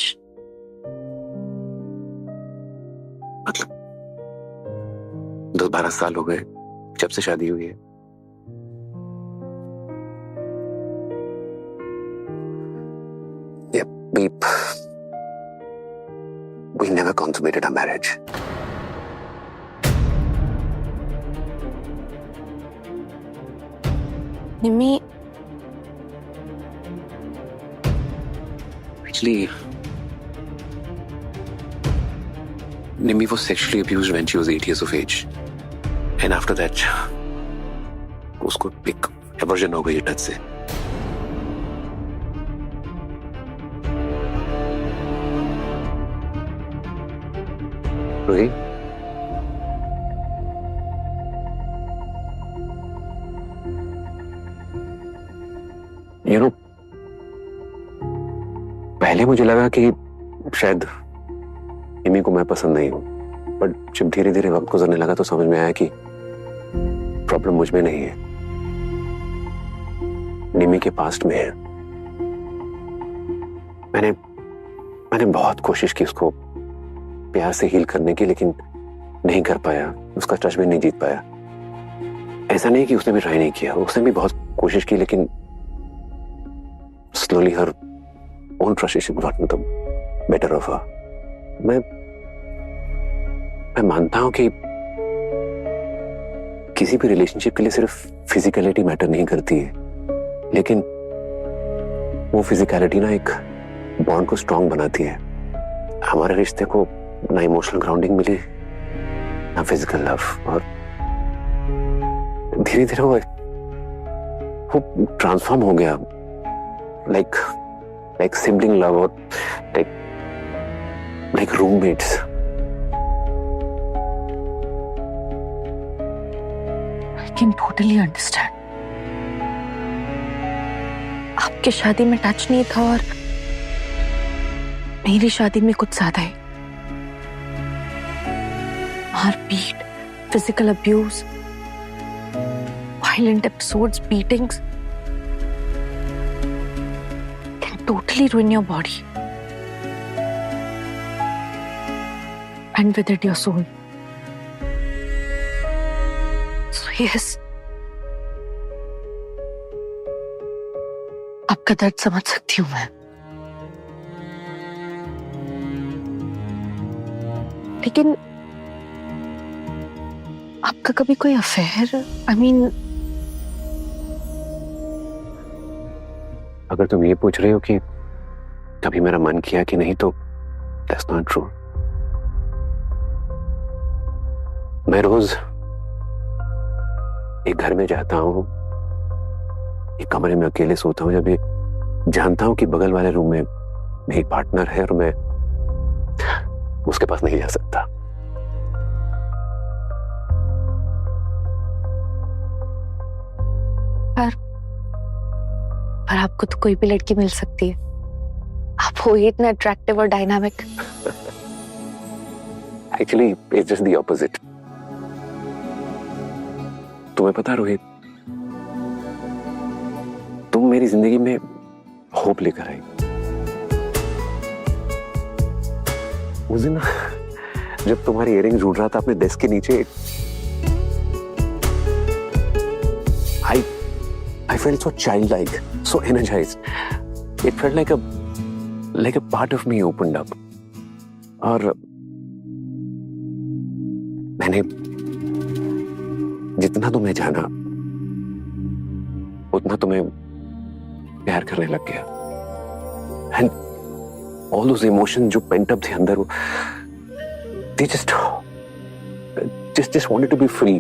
मतलब 10-12 साल हो गए जब से शादी हुई है। We never consummated our marriage. Nimmi, Actually, Nimi was sexually abused when she was 8 years of age. And after that, उसको एक एवर्जन हो गई टच से। रोही, you know, पहले मुझे लगा कि शायद निमी को मैं पसंद नहीं हूं, बट जब धीरे धीरे वक्त गुजरने लगा तो समझ में आया कि प्रॉब्लम मुझ में नहीं है, निमी के पास्ट में है। मैंने बहुत कोशिश की उसको प्यार से हील करने की, लेकिन नहीं कर पाया। उसका टच भी नहीं जीत पाया। ऐसा नहीं कि उसने भी ट्राई नहीं किया, उसने भी बहुत कोशिश की, लेकिन slowly her own frustration got the better of her. मैं मानता हूं कि किसी भी रिलेशनशिप के लिए सिर्फ फिजिकलिटी मैटर नहीं करती है, लेकिन वो फिजिकलिटी ना एक बॉन्ड को स्ट्रांग बनाती है। हमारे रिश्ते को ना इमोशनल ग्राउंडिंग मिली, ना फिजिकल लव, और धीरे धीरे वो ट्रांसफॉर्म हो गया, like sibling love, or like roommates. I can totally understand. आपकी शादी में टच नहीं था और मेरी शादी में कुछ ज्यादा है। मारपीट, physical abuse, violent episodes, beatings totally ruin your body and with it your soul. So yes, आपका दर्द समझ सकती हूँ मैं, लेकिन आपका कभी कोई अफेयर, I mean, अगर तुम ये पूछ रहे हो कि कभी मेरा मन किया कि नहीं, तो that's not true. मैं रोज एक घर में जाता हूँ, एक कमरे में अकेले सोता हूँ, जब ये जानता हूँ कि बगल वाले रूम में मेरी पार्टनर है और मैं उसके पास नहीं जा सकता। पर आपको तो कोई भी लड़की मिल सकती है, आप हो ही इतना अट्रैक्टिव और dynamic. Actually, it's just the opposite. तुम्हें पता रोहित, तुम मेरी जिंदगी में होप लेकर आई। उस दिन जब तुम्हारी इयरिंग ढूंढ रहा था अपने डेस्क के नीचे, I felt so childlike, so energized. It felt like a part of me opened up. और मैंने जितना तुम्हें जाना, उतना तुम्हें प्यार करने लग गया। And all those emotions जो pent up थे अंदर, they just wanted to be free.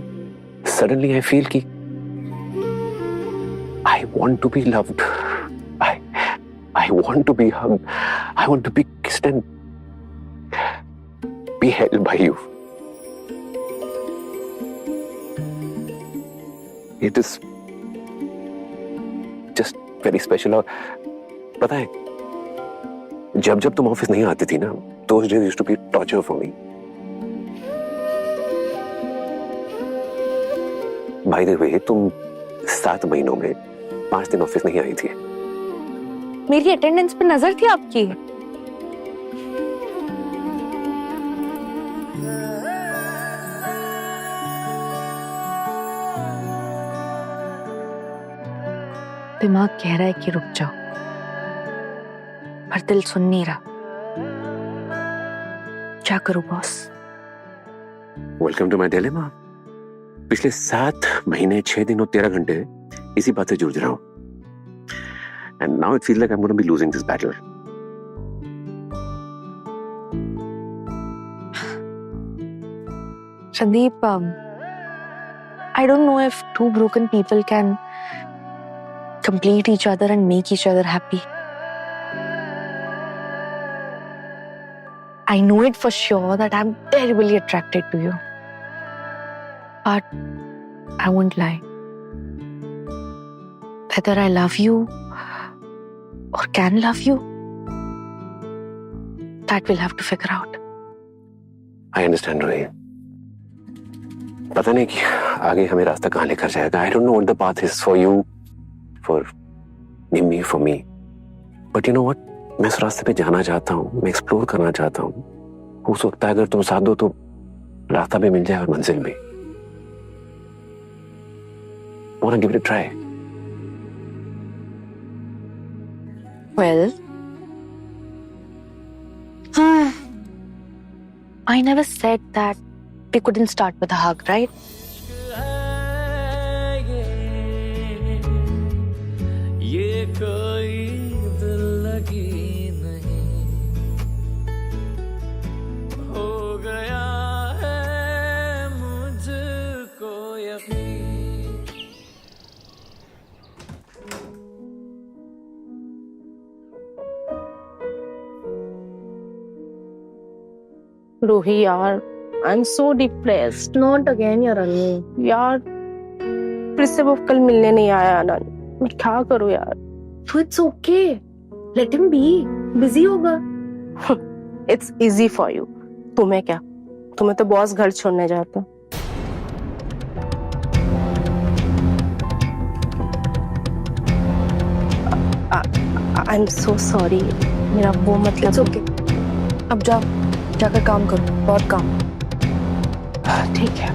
Suddenly I feel कि I want to be loved. I want to be hugged. I want to be kissed and be held by you. It is very special. और पता है, जब जब तुम office नहीं आती थी ना, those days used to be torture for me. By the way, तुम 7 महीनों में 5 दिन ऑफिस नहीं आई थी। मेरी अटेंडेंस पे नजर थी आपकी। दिमाग कह रहा है कि रुक जाओ, पर दिल सुन नहीं रहा। क्या करूं boss? Welcome to my dilemma. पिछले 7 महीने 6 दिन और 13 घंटे इसी बात से जूझ रहा हूं। And now it feels like I am gonna be losing this battle. Sandeep, I don't know if two broken people can complete each other and make each other happy. I know it for sure that I'm terribly attracted to you. But I won't lie. Whether I love you or can love you, that we'll have to figure out. I understand, Rohit. पता नहीं कि आगे हमें रास्ता कहाँ लेकर जाएगा। I don't know what the path is for you, for Nimmi, for me. But you know what? मैं इस रास्ते पे जाना चाहता हूँ, मैं एक्सप्लोर करना चाहता हूँ। हो सकता है अगर तुम साथ दो तो रास्ता भी मिल जाए और मंजिल भी। Wanna give it a try? Well, I never said that we couldn't start with a hug, right? ये कोई दिल लगी नहीं, हो गया है मुझको यकीन। रूही यार, I'm so depressed. Not again, Yarani. यार फिर से वो कल मिलने नहीं आया आनंद। मैं क्या करूँ यार? So it's okay. Let him be. Busy होगा. It's easy for you. तुम्हें क्या? तुम्हें तो बॉस घर छोड़ने जाता। I'm so sorry. मेरा वो मतलब। It's okay. अब जाओ, जाकर काम करो, बहुत काम। ठीक है।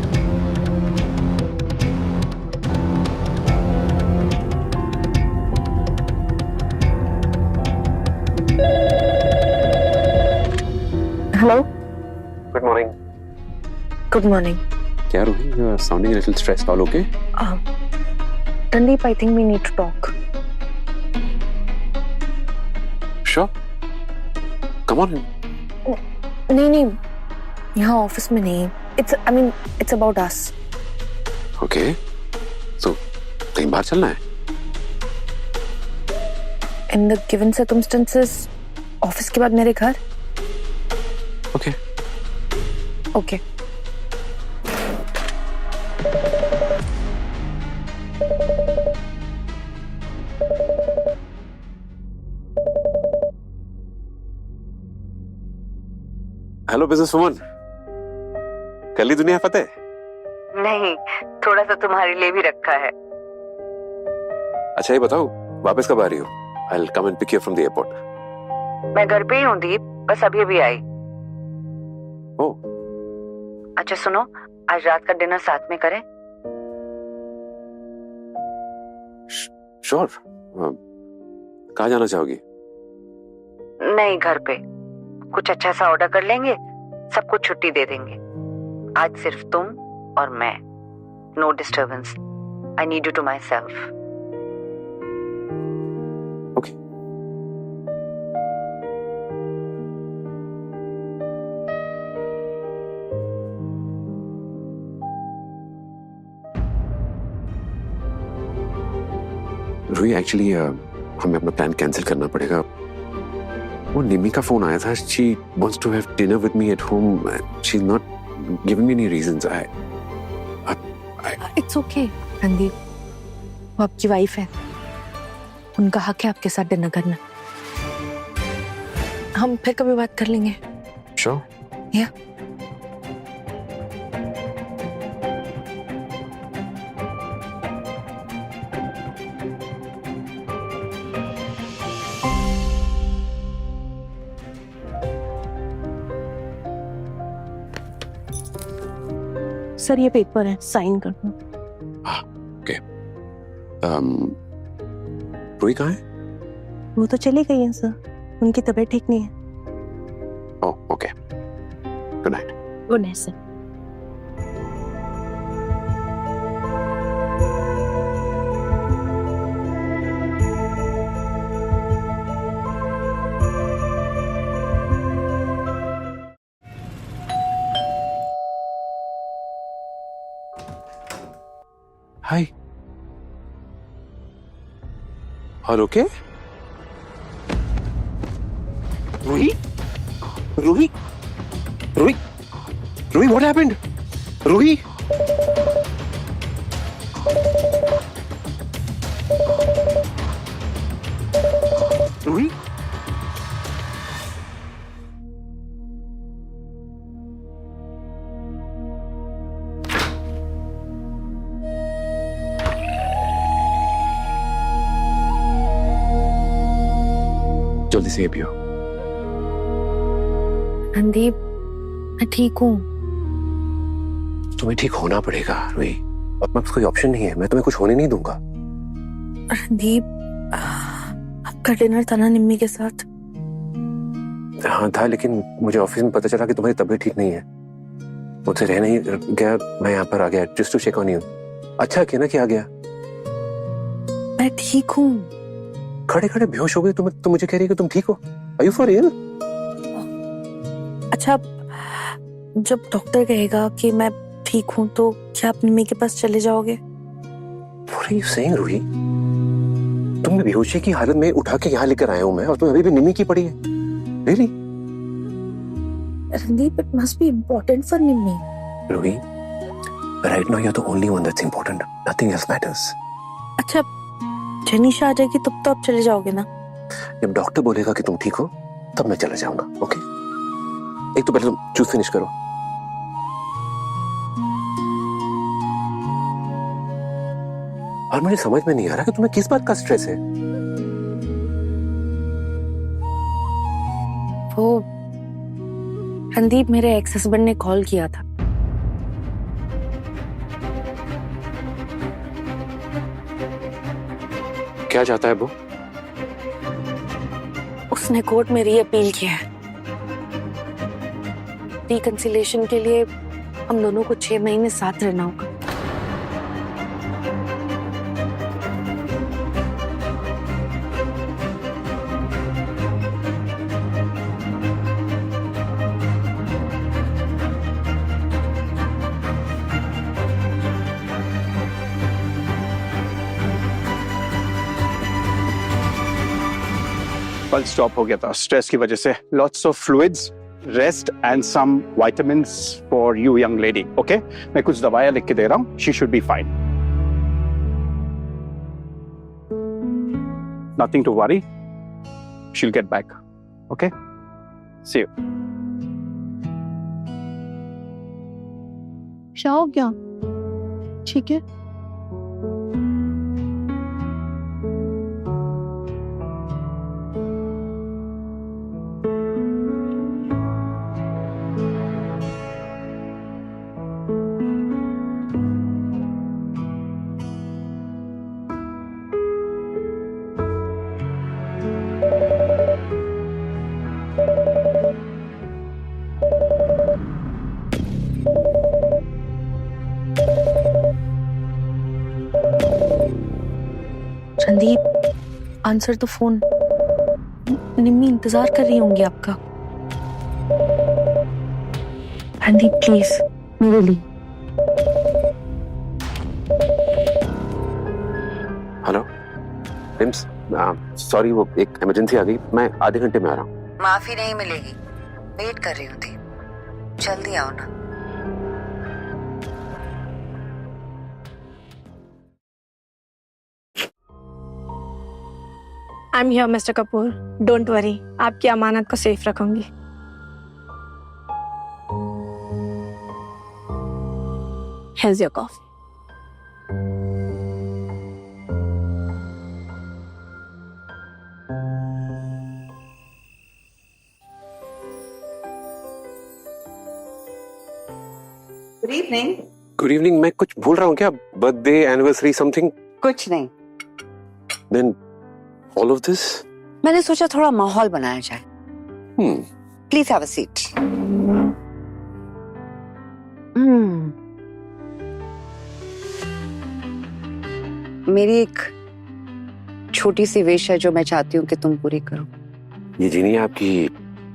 Hello. Good morning. Good morning. क्या रोही? You are sounding a little stressed. All okay? Randeep, I think we need to talk. Sure. Come on. नहीं, यहाँ ऑफिस में नहीं। It's about us. Okay. So, कहीं बाहर चलना है? In the given circumstances, office के बाद मेरे घर। Okay. Okay. Hello business woman, कल ही दुनिया फतेह। नहीं, थोड़ा सा तुम्हारे लिए भी रखा है। अच्छा ये बताओ, वापस कब आ रही हो? I'll come and pick you from the airport. मैं घर पे ही हूँ दीप, बस अभी आई। ओह, अच्छा सुनो, आज रात का डिनर साथ में करें? श्योर। कहाँ जाना चाहोगी? नहीं, घर पे कुछ अच्छा सा ऑर्डर कर लेंगे, सबको छुट्टी दे देंगे। आज सिर्फ तुम और मैं। No disturbance. I need you to myself. Okay. Ruhi, actually हमें अपना प्लान कैंसिल करना पड़ेगा। वो निमी का फोन आया था। She wants to have dinner with me at home. She's not giving me any reasons. It's okay, Randeep. वो आपकी वाइफ है। उनका हक है आपके साथ डिनर करना। हम फिर कभी बात कर लेंगे। श्योर। या सर ये पेपर है, साइन कर दो। ओके। रूही कहाँ है? वो तो चली गई है सर, उनकी तबीयत ठीक नहीं है। Oh okay, good night. Good night sir. Hi, all okay? Ruhi, Ruhi, Ruhi, Ruhi, what happened? Ruhi, Ruhi, जल्दी से ये पियो। रणदीप, मैं ठीक हूँ। तुम्हें ठीक होना पड़ेगा रूही, और मैं कोई ऑप्शन नहीं है, मैं तुम्हें कुछ होने नहीं दूंगा। रणदीप, आपका डिनर था ना निम्मी के साथ? हाँ था, लेकिन मुझे ऑफिस में पता चला कि तुम्हारी तबीयत ठीक नहीं है। मुझसे रह नहीं गया, मैं यहाँ पर आ गया just to check on you. अच्छा किया ना कि आ गया। मैं ठीक हूँ। खड़े खड़े बेहोश हो गए तुम मुझे कह रही है कि तुम ठीक हो? Are you for real? अच्छा, जब डॉक्टर कहेगा कि मैं ठीक हूँ तो क्या आप निम्मी के पास चले जाओगे? What are you saying, Ruhi? तुम्हें बेहोशी की हालत में उठा के यहाँ लेकर आया हूँ मैं, और तुम अभी भी निम्मी की पड़ी है? Really? Randeep, it must be important for Nimmi. Ruhi, right now you're the only one that's important. Nothing else matters. अच्छा, जनीशा आ जाएगी तब तो आप चले जाओगे ना? जब डॉक्टर बोलेगा कि तुम ठीक हो तब मैं चला जाऊंगा। ओके, एक तो पहले तुम जूस फिनिश करो। और मुझे समझ में नहीं आ रहा कि तुम्हें किस बात का स्ट्रेस है। वो रणदीप, मेरे एक्स हस्बैंड ने कॉल किया था। क्या चाहता है वो? उसने कोर्ट में री अपील किया है। रिकंसिलिएशन के लिए हम दोनों को 6 महीने साथ रहना होगा। पल्स स्टॉप हो गया था स्ट्रेस की वजह से। Lots of fluids, rest and some vitamins for you young lady. Okay, मैं कुछ दवाइयां लिख के दे रहा हूँ। She should be fine. Nothing to worry, she will get back. Okay, see you. क्या हो गया? ठीक है। Randeep, answer the phone. Nimmi इंतजार कर रही होंगी आपका। रणदीप प्लीज, मेरे लिए। हेलो टिम्स, सॉरी वो एक इमरजेंसी आ गई, मैं आधे घंटे में आ रहा हूँ। माफी नहीं मिलेगी, वेट कर रही हूँ थी, जल्दी आओ ना। I am here mister Kapoor, don't worry, आपकी अमानत को सेफ रखूंगी। Here's your coffee. Good evening. Good evening. मैं कुछ भूल रहा हूँ क्या? Birthday, anniversary, something? कुछ नहीं, देन ऑल ऑफ दिस? मैंने सोचा थोड़ा माहौल बनाया जाए। Please have a seat. मेरी एक छोटी सी विश है जो मैं चाहती हूँ कि तुम पूरी करो। ये जीनी आपकी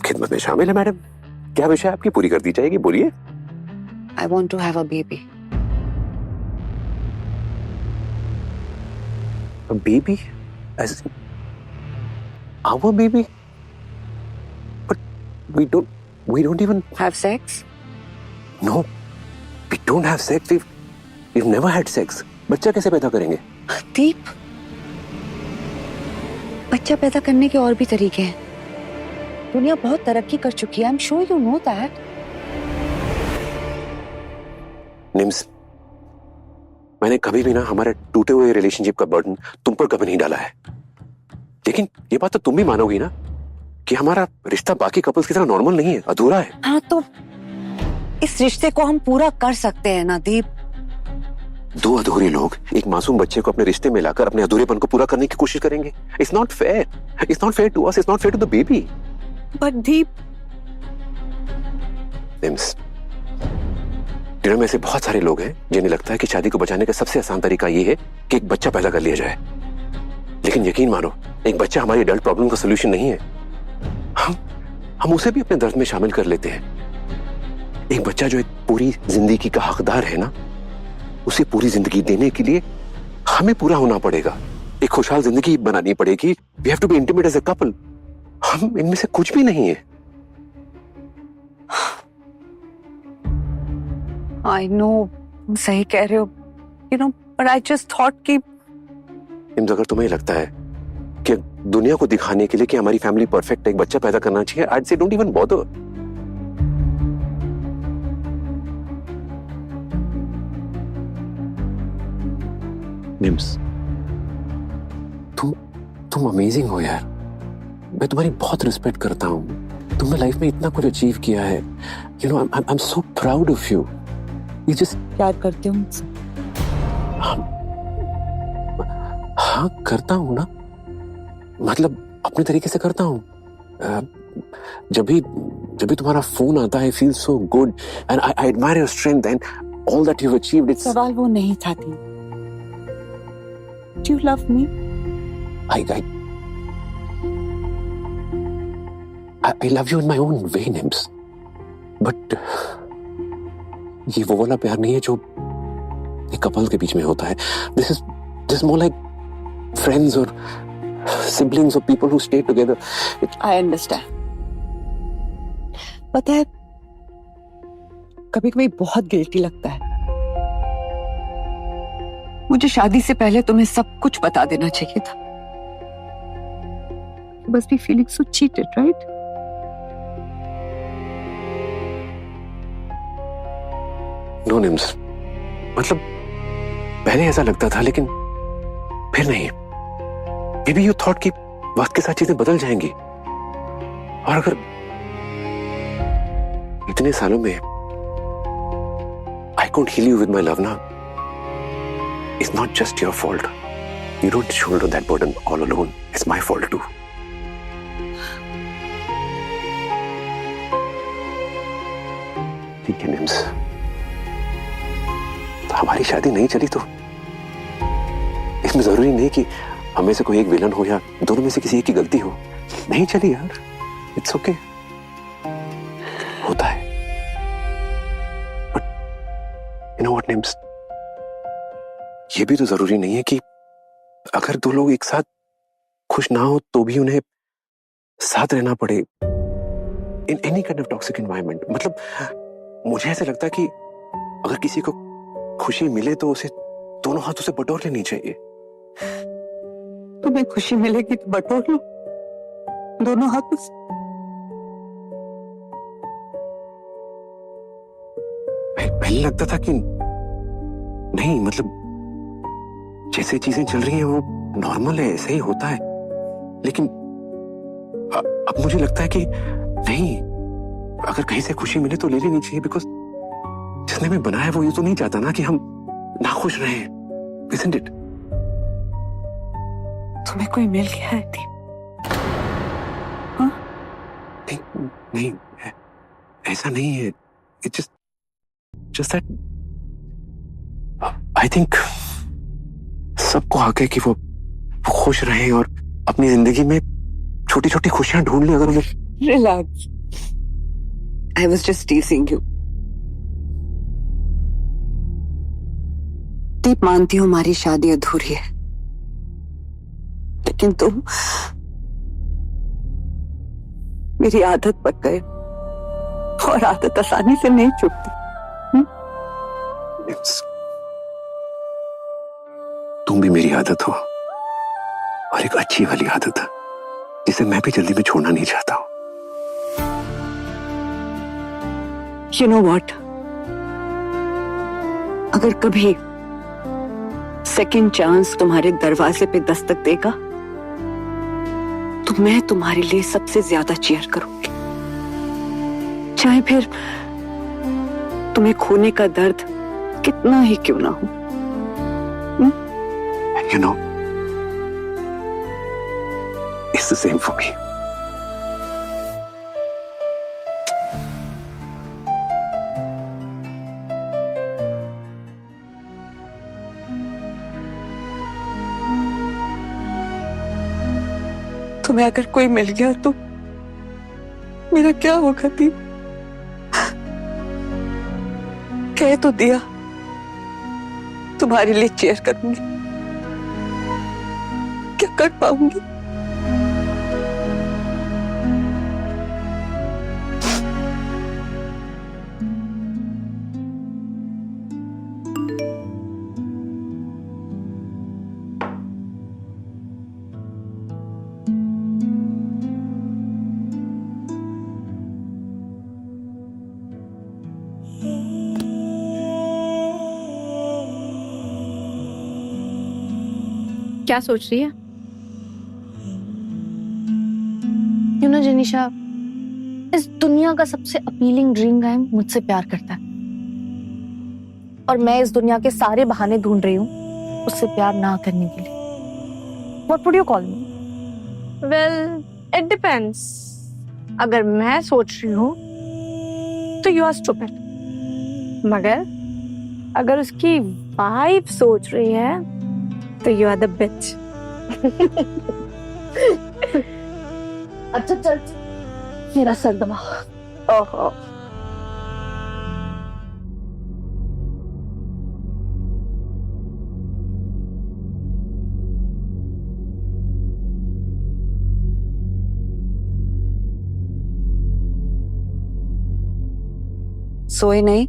खिदमत में शामिल है मैडम। क्या विषय आपकी पूरी कर दी जाएगी, बोलिए। I want to have a baby. A baby? As our baby? But we don't even have sex? no. We don't have sex. We've never had sex. बच्चा कैसे पैदा करेंगे? दीप, बच्चा पैदा करने के और भी तरीके हैं। दुनिया बहुत तरक्की कर चुकी है। I am sure you know that. NIMS, मैंने कभी भी ना हमारे टूटे हुए रिलेशनशिप का बर्डन तुम पर कभी नहीं डाला है। लेकिन ये बात तो तुम भी मानोगी ना कि हमारा रिश्ता बाकी कपल्स की तरह नॉर्मल नहीं है, अधूरा है। हाँ, तो इस रिश्ते को हम पूरा कर सकते हैं ना दीप। दो अधूरे लोग एक मासूम बच्चे को अपने रिश्ते में लाकर अपने अधूरेपन को पूरा करने की कोशिश करेंगे। It's not fair. It's not fair to us, it's not fair to the baby. But Deep, Nims, दुनिया में ऐसे बहुत सारे लोग हैं जिन्हें लगता है कि शादी को बचाने का सबसे आसान तरीका ये है कि एक बच्चा पैदा कर लिया जाए। लेकिन यकीन मानो, एक बच्चा हमारी एडल्ट प्रॉब्लम का सोल्यूशन नहीं है। हम उसे भी अपने दर्द में शामिल कर लेते हैं। एक बच्चा जो एक पूरी जिंदगी का हकदार है ना, उसे पूरी जिंदगी देने के लिए हमें पूरा होना पड़ेगा। एक खुशहाल जिंदगी बनानी पड़ेगी। We have to be intimate as a couple. हम इनमें से कुछ भी नहीं है। आई नो, सही कह रहे हो, you know, but I just thought कि अगर तुम्हें लगता है कि दुनिया को दिखाने के लिए कि हमारी फैमिली परफेक्ट है, एक बच्चा पैदा करना चाहिए, आई से डोंट इवन बॉदर। निम्स, तुम अमेजिंग हो यार। मैं तुम्हारी बहुत रिस्पेक्ट करता हूँ। तुमने लाइफ में इतना कुछ अचीव किया है। You know, I am so proud of you. You just प्यार करते हो? हाँ, करता हूँ ना। मतलब अपने तरीके से करता हूँ। जब भी तुम्हारा फोन आता है, I feel so good and I admire your strength and all that you have achieved. It's सवाल वो नहीं था दीप। Do you love me? I love you in my own way, Nims. But ये वो वाला प्यार नहीं है जो एक कपल के बीच में होता है। This is more like friends or siblings or people who stay together. I understand. पता है, कभी-कभी बहुत गिल्टी लगता है। मुझे शादी से पहले तुम्हें सब कुछ बता देना चाहिए था। You must be feeling so cheated, right? No, Nims. मतलब पहले ऐसा लगता था, लेकिन फिर नहीं। Maybe you thought कि वक्त के साथ चीजें बदल जाएंगी। और अगर इतने सालों में I couldn't heal you with my love now, it's not just your fault. You don't shoulder that burden all alone. It's my fault too. ठीक है निम्स, हमारी शादी नहीं चली तो इसमें जरूरी नहीं कि हमें से कोई एक विलन हो या दोनों में से किसी एक की गलती हो। नहीं चली यार, इट्स ओके, होता है। But you know what NIMS, ये भी तो जरूरी नहीं है कि अगर दो लोग एक साथ खुश ना हो तो भी उन्हें साथ रहना पड़े in any kind of toxic environment. मतलब मुझे ऐसा लगता है कि अगर किसी को खुशी मिले तो उसे दोनों हाथों से बटोर लेनी चाहिए। तुम्हें खुशी मिलेगी तो बटोर लो दोनों हाथों से। पहले लगता था कि नहीं, मतलब जैसे चीजें चल रही हैं वो नॉर्मल है, ऐसे ही होता है, लेकिन अब मुझे लगता है कि नहीं, अगर कहीं से खुशी मिले तो ले लेनी चाहिए, बिकॉज जिसने हमें बनाया है वो ये तो नहीं चाहता ना कि हम नाखुश रहें, isn't it? तुम्हें कोई मिल गया है दीप? हाँ? नहीं नहीं, ऐसा नहीं है, it's just that I think सबको आगे कि वो खुश रहें और अपनी जिंदगी में छोटी छोटी खुशियां ढूंढ लें। अगर वो relax, I was just teasing you. Deep, मानती हूँ हमारी शादी अधूरी है, लेकिन तुम मेरी आदत पक गए और आदत आसानी से नहीं छूटती। तुम भी मेरी आदत हो, और एक अच्छी वाली आदत है जिसे मैं भी जल्दी में छोड़ना नहीं चाहता हूं। You know what? अगर कभी सेकंड चांस तुम्हारे दरवाजे पे दस्तक देगा तो मैं तुम्हारे लिए सबसे ज्यादा चीयर करूंगी, चाहे फिर तुम्हें खोने का दर्द कितना ही क्यों ना हो। You know, it's the same for me. तुम्हें अगर कोई मिल गया तो मेरा क्या होगा दीप? कह तो दिया तुम्हारे लिए चेयर करूंगी, क्या कर पाऊंगी? क्या सोच रही है? यू नो जेनिशा, इस दुनिया का सबसे अपीलिंग ड्रीम गाय मुझसे प्यार करता है, और मैं इस दुनिया के सारे बहाने ढूंढ रही हूँ उससे प्यार ना करने के लिए। What would you call me? Well, it depends. अगर मैं सोच रही हूँ तो you are stupid. मगर अगर उसकी वाइफ सोच रही है तो you are the bitch. अच्छा चल, मेरा सर दबा। ओहो, सोए नहीं?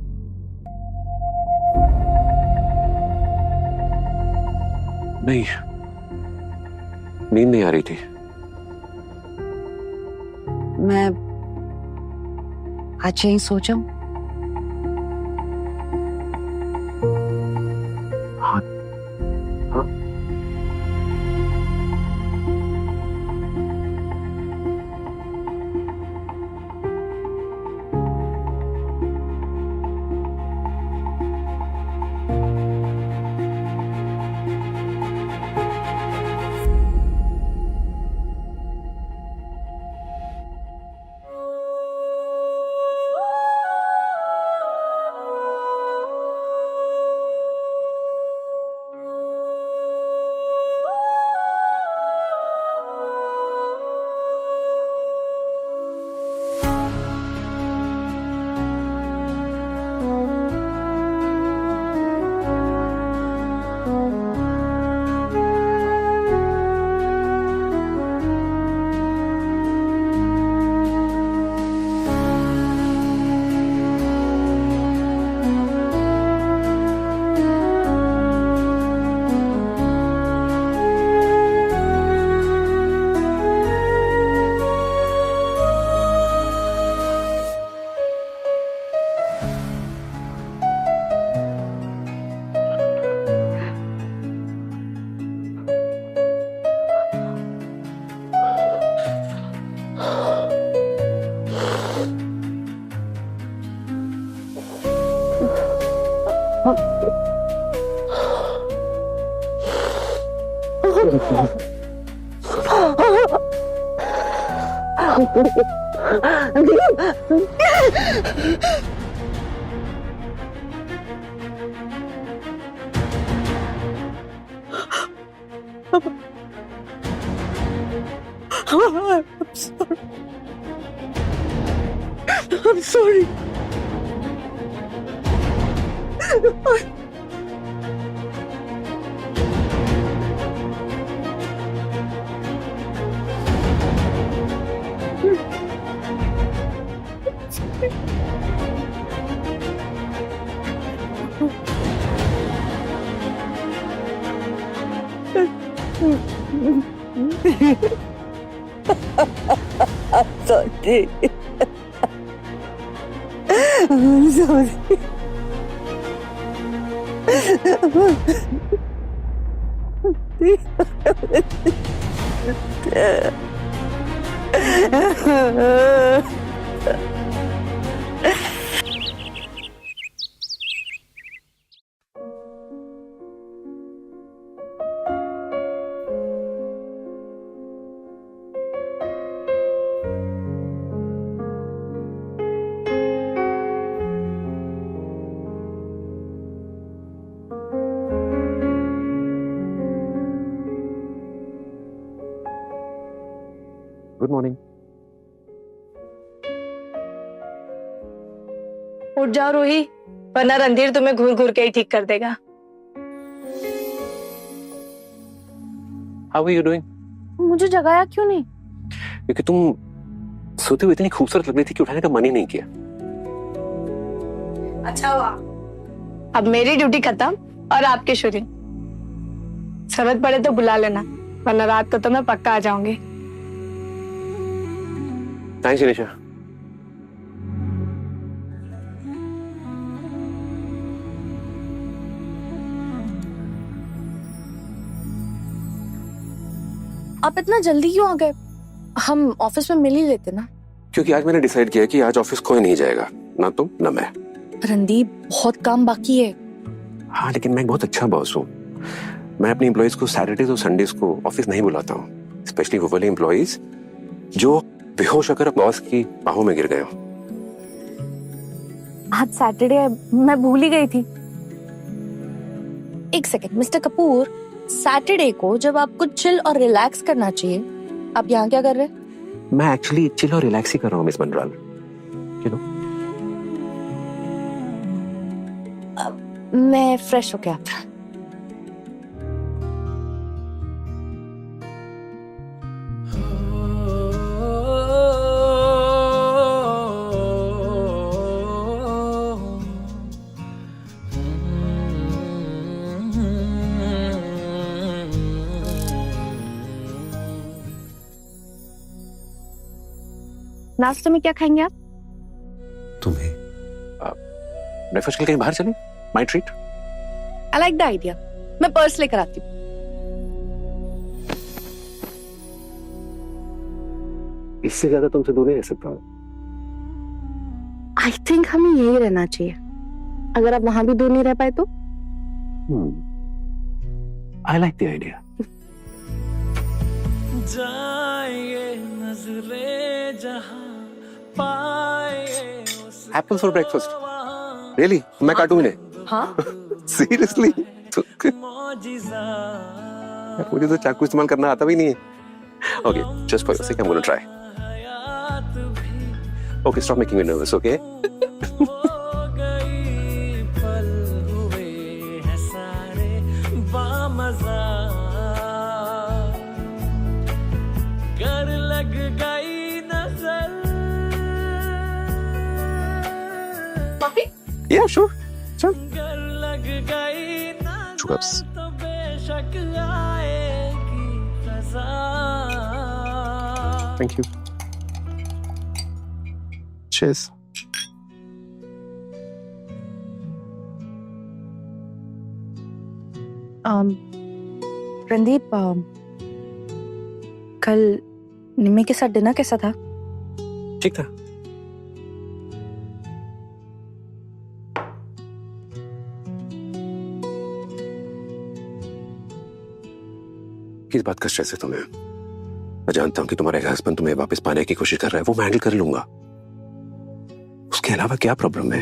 नहीं, नींद नहीं आ रही थी। मैं आज यहीं सो जाऊं? हाँ, हाँ। I'm sorry. Sorry. I'm sorry. Good morning. उठ जाओ रूही, वरना रणधीर तुम्हें घूर घूर के ही ठीक कर देगा। How are you doing? मुझे जगाया क्यों नहीं? क्योंकि तुम सोते हुए इतनी खूबसूरत लग रही थी कि उठाने का मन ही नहीं किया। अच्छा हुआ, अब मेरी ड्यूटी खत्म और आपकी शुरू। जरूरत पड़े तो बुला लेना, वरना रात को तो मैं पक्का आ जाऊंगी। थैंक्स निशा। आप इतना जल्दी क्यों आ गए? हम ऑफिस में मिल ही लेते ना। क्योंकि आज मैंने डिसाइड किया कि आज ऑफिस कोई नहीं जाएगा, ना तुम ना मैं। रणदीप, बहुत काम बाकी है। हाँ, लेकिन मैं एक बहुत अच्छा बॉस हूँ। मैं अपने एम्प्लॉइज को सैटरडेज और संडेज को ऑफिस नहीं बुलाता हूँ, स्पेशली वो वाले एम्प्लॉइज जो बेहोश होकर बॉस की बाहों में गिर गए हो। आज सैटरडे है, मैं भूल ही गई थी। एक सेकंड मिस्टर कपूर, सैटरडे को जब आपको चिल और रिलैक्स करना चाहिए, आप यहाँ क्या कर रहे हैं? मैं एक्चुअली चिल और रिलैक्स ही कर रहा हूँ मिस बंडराल, यू नो। मैं फ्रेश होके आता। नाश्ते में क्या खाएंगे आप? तुम्हें ब्रेकफास्ट के लिए कहीं बाहर चलें? My treat. I like the idea. मैं पर्स लेकर आती हूँ। इससे ज्यादा तुमसे दूर नहीं रह सकता हूँ। आई थिंक हमें यही रहना चाहिए। अगर आप वहां भी दूर नहीं रह पाए तो? I like the idea. जाए नजरे जहां पाए एप्पल फॉर ब्रेकफास्ट? रियली? मैं काटूं इन्हें? हाँ। सीरियसली? मुझे तो चाकू इस्तेमाल करना आता भी नहीं है। Okay, just for your sake I am gonna try. Okay, stop making me nervous, okay? कर लग गई नजर। कॉफी? Yeah, sure. Sure. कर लग गई Sugars. नजर तो बेशक आएगी खज़ा। Thank you. Cheers. रणदीप, कल निम्मी के साथ डिनर कैसा था? ठीक था। किस बात का स्ट्रेस है तुम्हें? मैं जानता हूं कि तुम्हारा हस्बैंड तुम्हें वापस पाने की कोशिश कर रहा है, वो मैं हैंडल कर लूंगा। उसके अलावा क्या प्रॉब्लम है?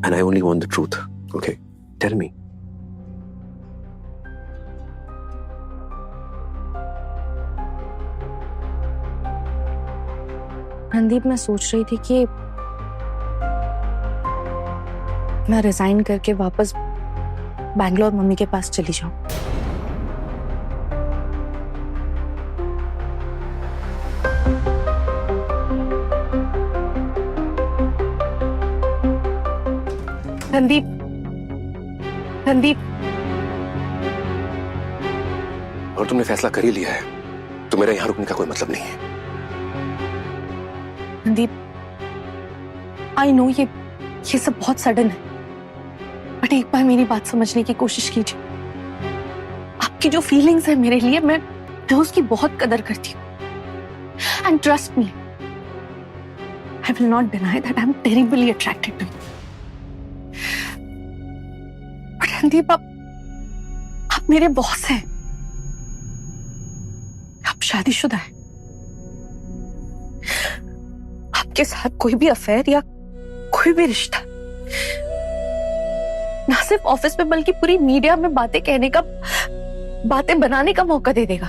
And I only want the truth, okay? Tell me. Randeep, मैं सोच रही थी कि मैं रिजाइन करके वापस बैंगलोर मम्मी के पास चली जाऊं। रणदीप, रणदीप, और तुमने फैसला कर ही लिया है तो मेरा यहां रुकने का कोई मतलब नहीं है। रणदीप, आई नो ये सब बहुत सडन है, बट एक बार मेरी बात समझने की कोशिश कीजिए। आपकी जो फीलिंग्स है मेरे लिए, मैं उसकी बहुत कदर करती हूँ। And trust me, I will not deny that I am terribly attracted to you. But Randeep, आप मेरे बॉस हैं, आप शादीशुदा हैं। आपके साथ कोई भी अफेयर या कोई भी रिश्ता ना सिर्फ ऑफिस में बल्कि पूरी मीडिया में बातें कहने का, बातें बनाने का मौका दे देगा।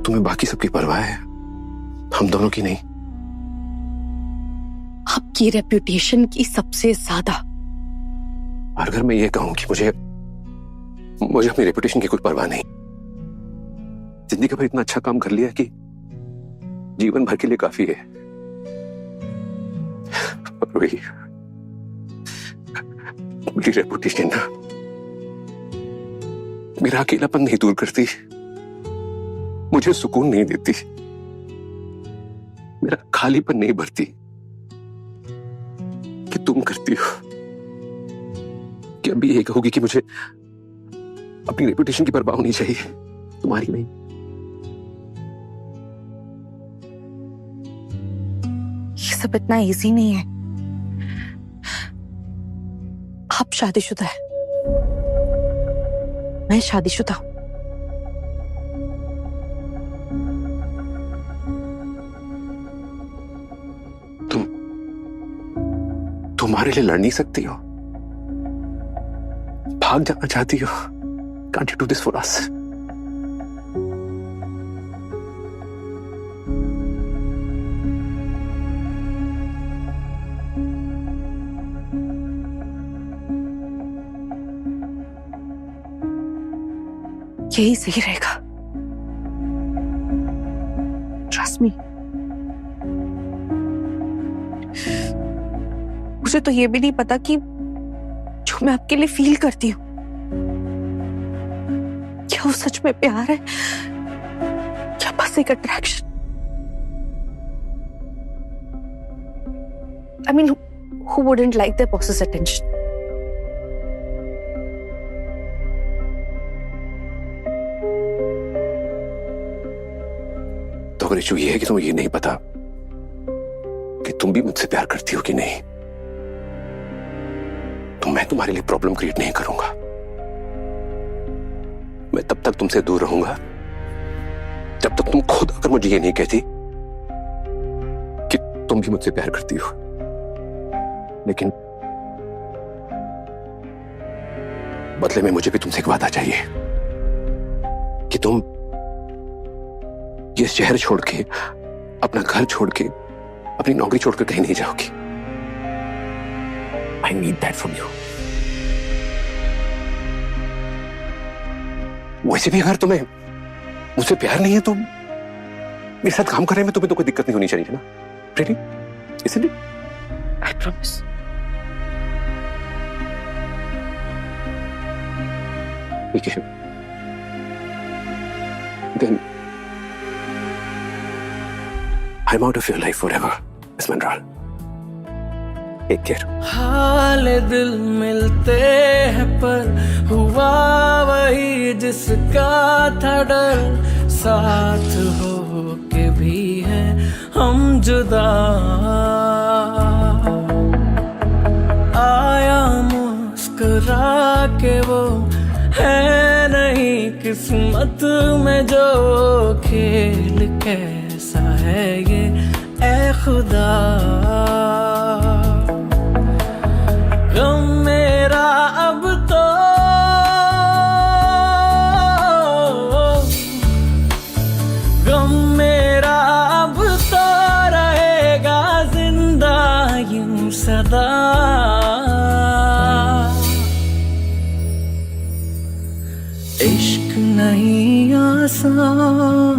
तुम्हें बाकी सबकी परवाह है, हम दोनों की नहीं। आपकी रेप्यूटेशन की सबसे ज्यादा। और अगर मैं ये कहूं कि मुझे अपनी रेपुटेशन की कोई परवाह नहीं, जिंदगी भर इतना अच्छा काम कर लिया कि जीवन भर के लिए काफी है। वही मेरी रेपुटेशन ना मेरा अकेलापन नहीं दूर करती, मुझे सुकून नहीं देती, मेरा खालीपन नहीं भरती कि तुम करती हो। कि अभी ये कहोगी कि मुझे अपनी रेपुटेशन की परवाह होनी चाहिए, तुम्हारी नहीं। ये सब इतना इजी नहीं है। आप शादीशुदा है, मैं शादीशुदा हूं। तुम्हारे लिए लड़ नहीं सकती हो, भाग जाना चाहती हो। Can't you do this for us? यही सही रहेगा। Trust me. मुझे तो ये भी नहीं पता कि जो मैं आपके लिए फील करती हूँ, क्या वो सच में प्यार है या बस एक attraction. I mean, who wouldn't like their boss's attention? तो अगर इशू ये है कि तुम्हें ये नहीं पता कि तुम भी मुझसे प्यार करती हो कि नहीं, तो मैं तुम्हारे लिए प्रॉब्लम क्रिएट नहीं करूंगा। मैं तब तक तुमसे दूर रहूंगा जब तक तुम खुद अगर मुझे ये नहीं कहती कि तुम भी मुझसे प्यार करती हो। लेकिन बदले में मुझे भी तुमसे एक वादा चाहिए कि तुम ये शहर छोड़ के, अपना घर छोड़ के, अपनी नौकरी छोड़कर कहीं नहीं जाओगी। I need that from you. वैसे भी अगर तुम्हें मुझसे प्यार नहीं है तो मेरे साथ काम करने में तुम्हें तो कोई दिक्कत नहीं होनी चाहिए ना? Really? Isn't it? I promise. ठीक है। Then I'm out of your life forever, Miss Mandral. Take care. हाल दिल मिलते हैं पर हुआ वही जिसका था डर, साथ हो के भी हैं हम जुदा। आया मुस्कुरा के वो है नहीं किस्मत में जो खेल कैसा है ये ऐ खुदा। गम मेरा अब तो गम मेरा अब तो रहेगा जिंदा यूं सदा। इश्क नहीं आसान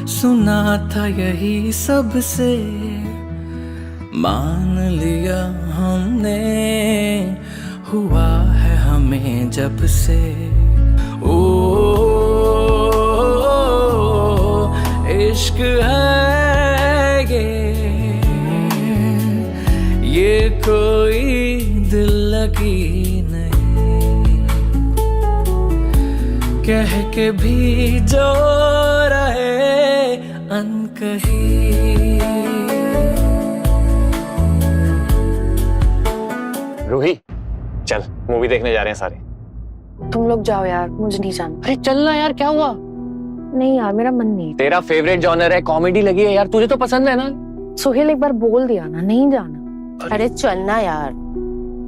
सुना था यही सबसे, मान लिया हमने हुआ है हमें जब से। ओ इश्क है ये कोई दिल लगी नहीं, कह के भी जो रहे अनकही। रूही चल मूवी देखने जा रहे हैं सारे। तुम लोग जाओ यार, मुझे नहीं जाना। अरे चलना यार, क्या हुआ? नहीं यार मेरा मन नहीं। तेरा फेवरेट जॉनर है, कॉमेडी लगी है यार, तुझे तो पसंद है ना। सुहेल एक बार बोल दिया ना, नहीं जाना। अरे चलना यार,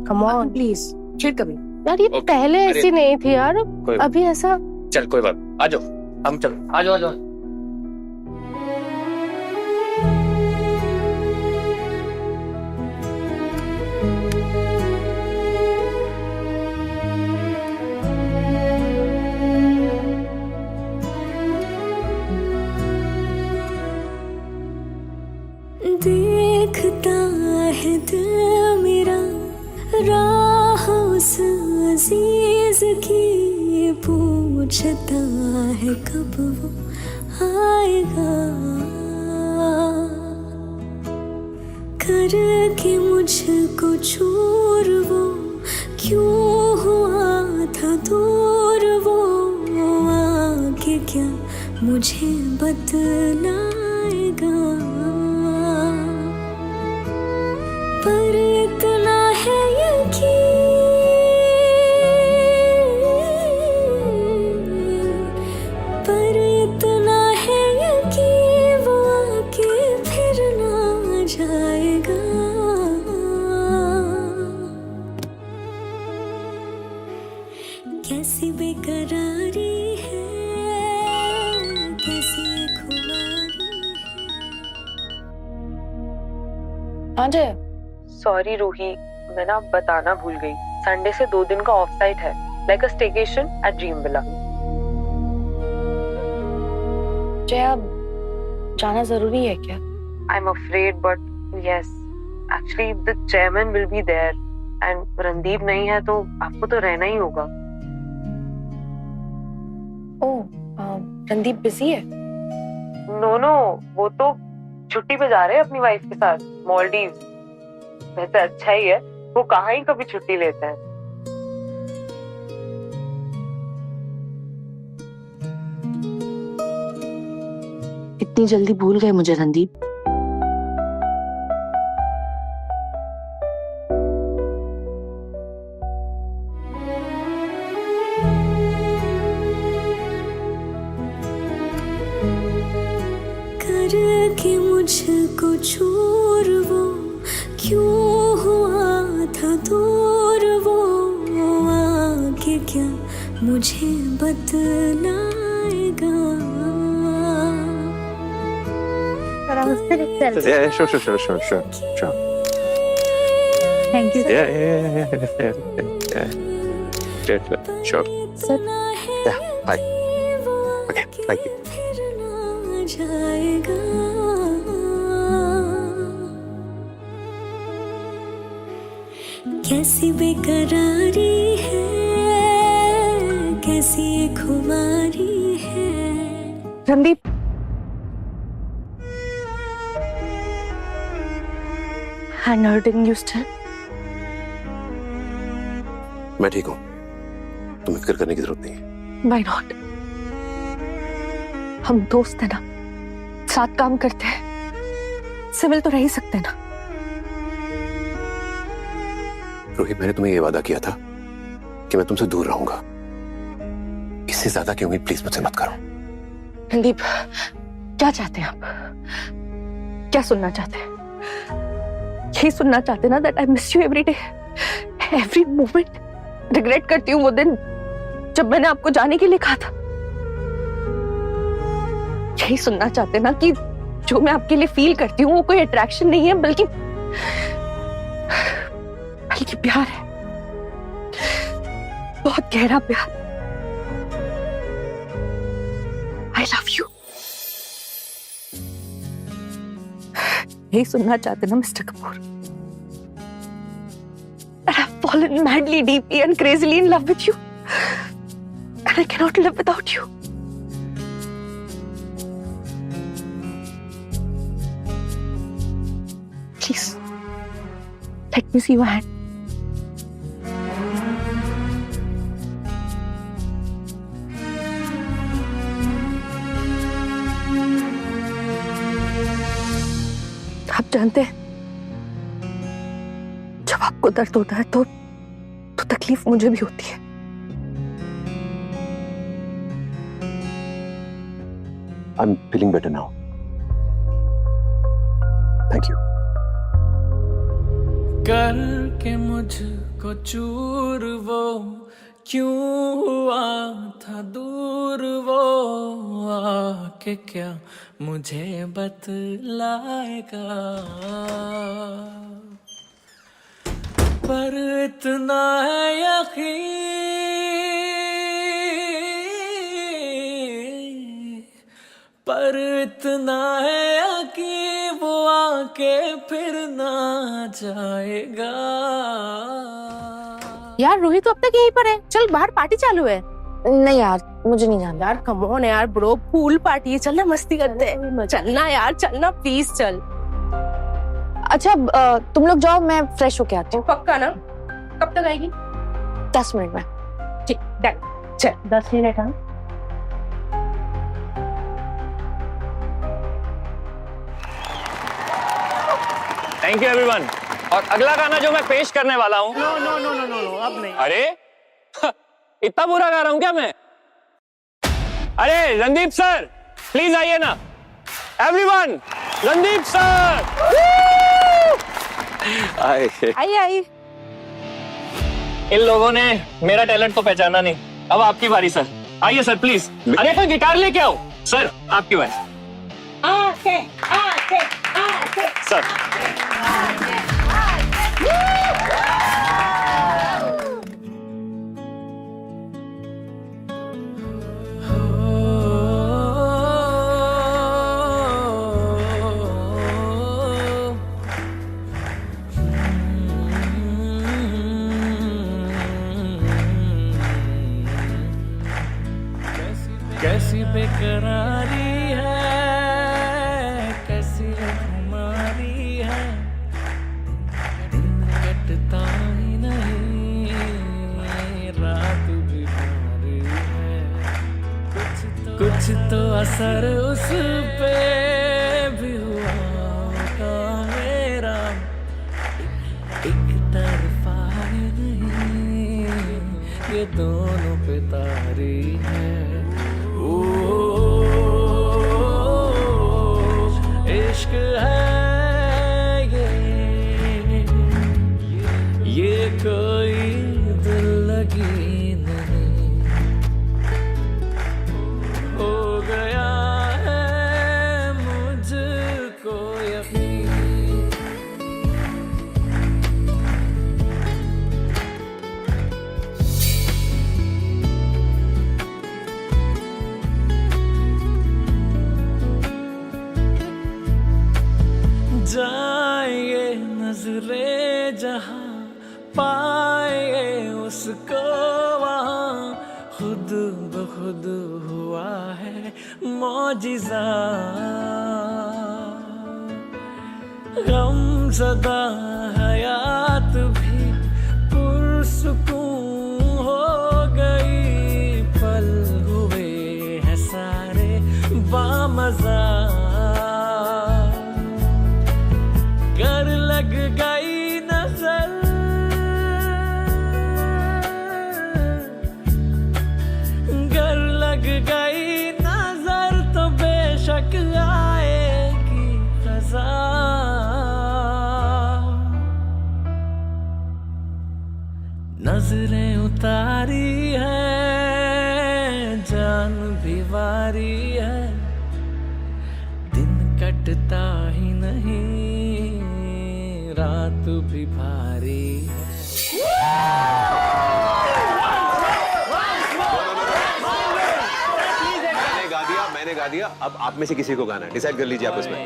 कम ऑन प्लीज। फिर कभी यार, ये पहले ऐसी नहीं थी यार, अभी ऐसा। चल कोई बात, आ जाओ हम चलो, आ जाओ आ जाओ। देखता है दिल मेरा राह उस अजीज की, पूछता है कब वो आएगा, करके मुझको चूर वो क्यों हुआ था दूर, वो आके क्या मुझे बतलाएगा। पर इतना है यकीन, पर इतना है यकीन, वो आके फिर ना जाएगा। कैसी बेकरारी है, कैसी खुमारी है। अजय सॉरी रूही, मैं ना बताना भूल गई, संडे से 2 दिन का ऑफ साइट है, like a staycation at dream villa. Jay अब जाना जरूरी है क्या? I am afraid but yes, actually the chairman will be there and Randeep नहीं है तो आपको तो रहना ही होगा। ओह, रणदीप बिजी है? नो नो, वो तो छुट्टी पे जा रहे हैं अपनी वाइफ के साथ मालदीव। वैसे अच्छा ही है, वो कहाँ ही कभी छुट्टी लेते हैं। इतनी जल्दी भूल गए मुझे रणदीप? करके मुझको चूर वो क्यों हुआ था दूर, वो आके क्या मुझे बतलाएगा। Yeah, sure. Thank you. Yeah. Sure. Sir. Yeah, bye. Okay, thank you. जाएगा। कैसी बेकरारी है, कैसी खुमारी है। Randeep, I'm hurting you still? मैं ठीक हूँ, तुम्हें फिक्र करने की जरूरत नहीं है। Why not? हम दोस्त हैं ना, साथ काम करते हैं, सिविल तो रह ही सकते हैं ना। रोहित, मैंने तुम्हें ये वादा किया था कि मैं तुमसे दूर रहूंगा, इससे ज्यादा की उम्मीद प्लीज मुझसे मत करो। रणदीप, क्या चाहते हैं आप? क्या सुनना चाहते हैं? यही सुनना चाहते ना that I miss you every day, every moment? Regret करती हूँ वो दिन जब मैंने आपको जाने के लिए कहा था। यही सुनना चाहते ना कि जो मैं आपके लिए फील करती हूँ वो कोई अट्रैक्शन नहीं है, बल्कि प्यार है, बहुत गहरा प्यार। I love you. यही सुनना चाहते ना mister Kapoor? And I've fallen madly, deeply and crazily in love with you. And I cannot live without you. Please, let me see your hand. आप जानते हैं, जब आपको दर्द होता है तो तकलीफ मुझे भी होती है। I'm feeling better now. Thank you. करके मुझको चूर वो क्यों हुआ था दूर, वो आके क्या मुझे बतलाएगा? पर इतना है यकीन, पर इतना है यकीन वो आके फिर ना जाएगा। यार रोहित तो अब तक यहीं पर है, चल बाहर पार्टी चालू है। नहीं यार, मुझे नहीं जाना। यार कम ऑन यार ब्रो, पूल पार्टी है, चलना मस्ती करते हैं। चलना यार, चलना प्लीज चल। अच्छा तुम लोग जाओ, मैं फ्रेश होके आती हूँ। पक्का ना? कब तक आएगी? 10 मिनट में। ठीक, डन। चल 10 मिनट। हाँ थैंक यू एवरीवन। और अगला गाना जो मैं पेश करने वाला हूँ, no no no no no no, अब नहीं। अरे इतना बुरा गा रहा हूँ क्या मैं? अरे रणदीप सर प्लीज आइए ना। एवरीवन, रणदीप सर आए। आई। इन लोगों ने मेरा टैलेंट तो पहचाना नहीं, अब आपकी बारी सर। आइए सर प्लीज। अरे कोई गिटार लेके आओ सर, आपकी बारी। आके सर कैसी बेकरारी है, कैसी हमारी है, दिन कटता ही नहीं, रात भी भारी है। कुछ तो असर उस पे भी हुआ होगा मेरा, एक तरफा नहीं, ये दोनों पे तारी है। इश्क है ये कोई दिल लगी नहीं, हो गया है मुझको यकीन। जाए नजरे जहां, पाए उसको वहां, खुद ब खुद हुआ है मौजिज़ा। गम ज़दा हयात भी पुरसुकून हो गई, पल हुए हैं सारे बामज़ा। गर लग गई नजर, गर भारी है, दिन कटता ही नहीं, रात भी भारी है। मैंने गा दिया, अब आप में से किसी को गाना है, डिसाइड कर लीजिए आपस में।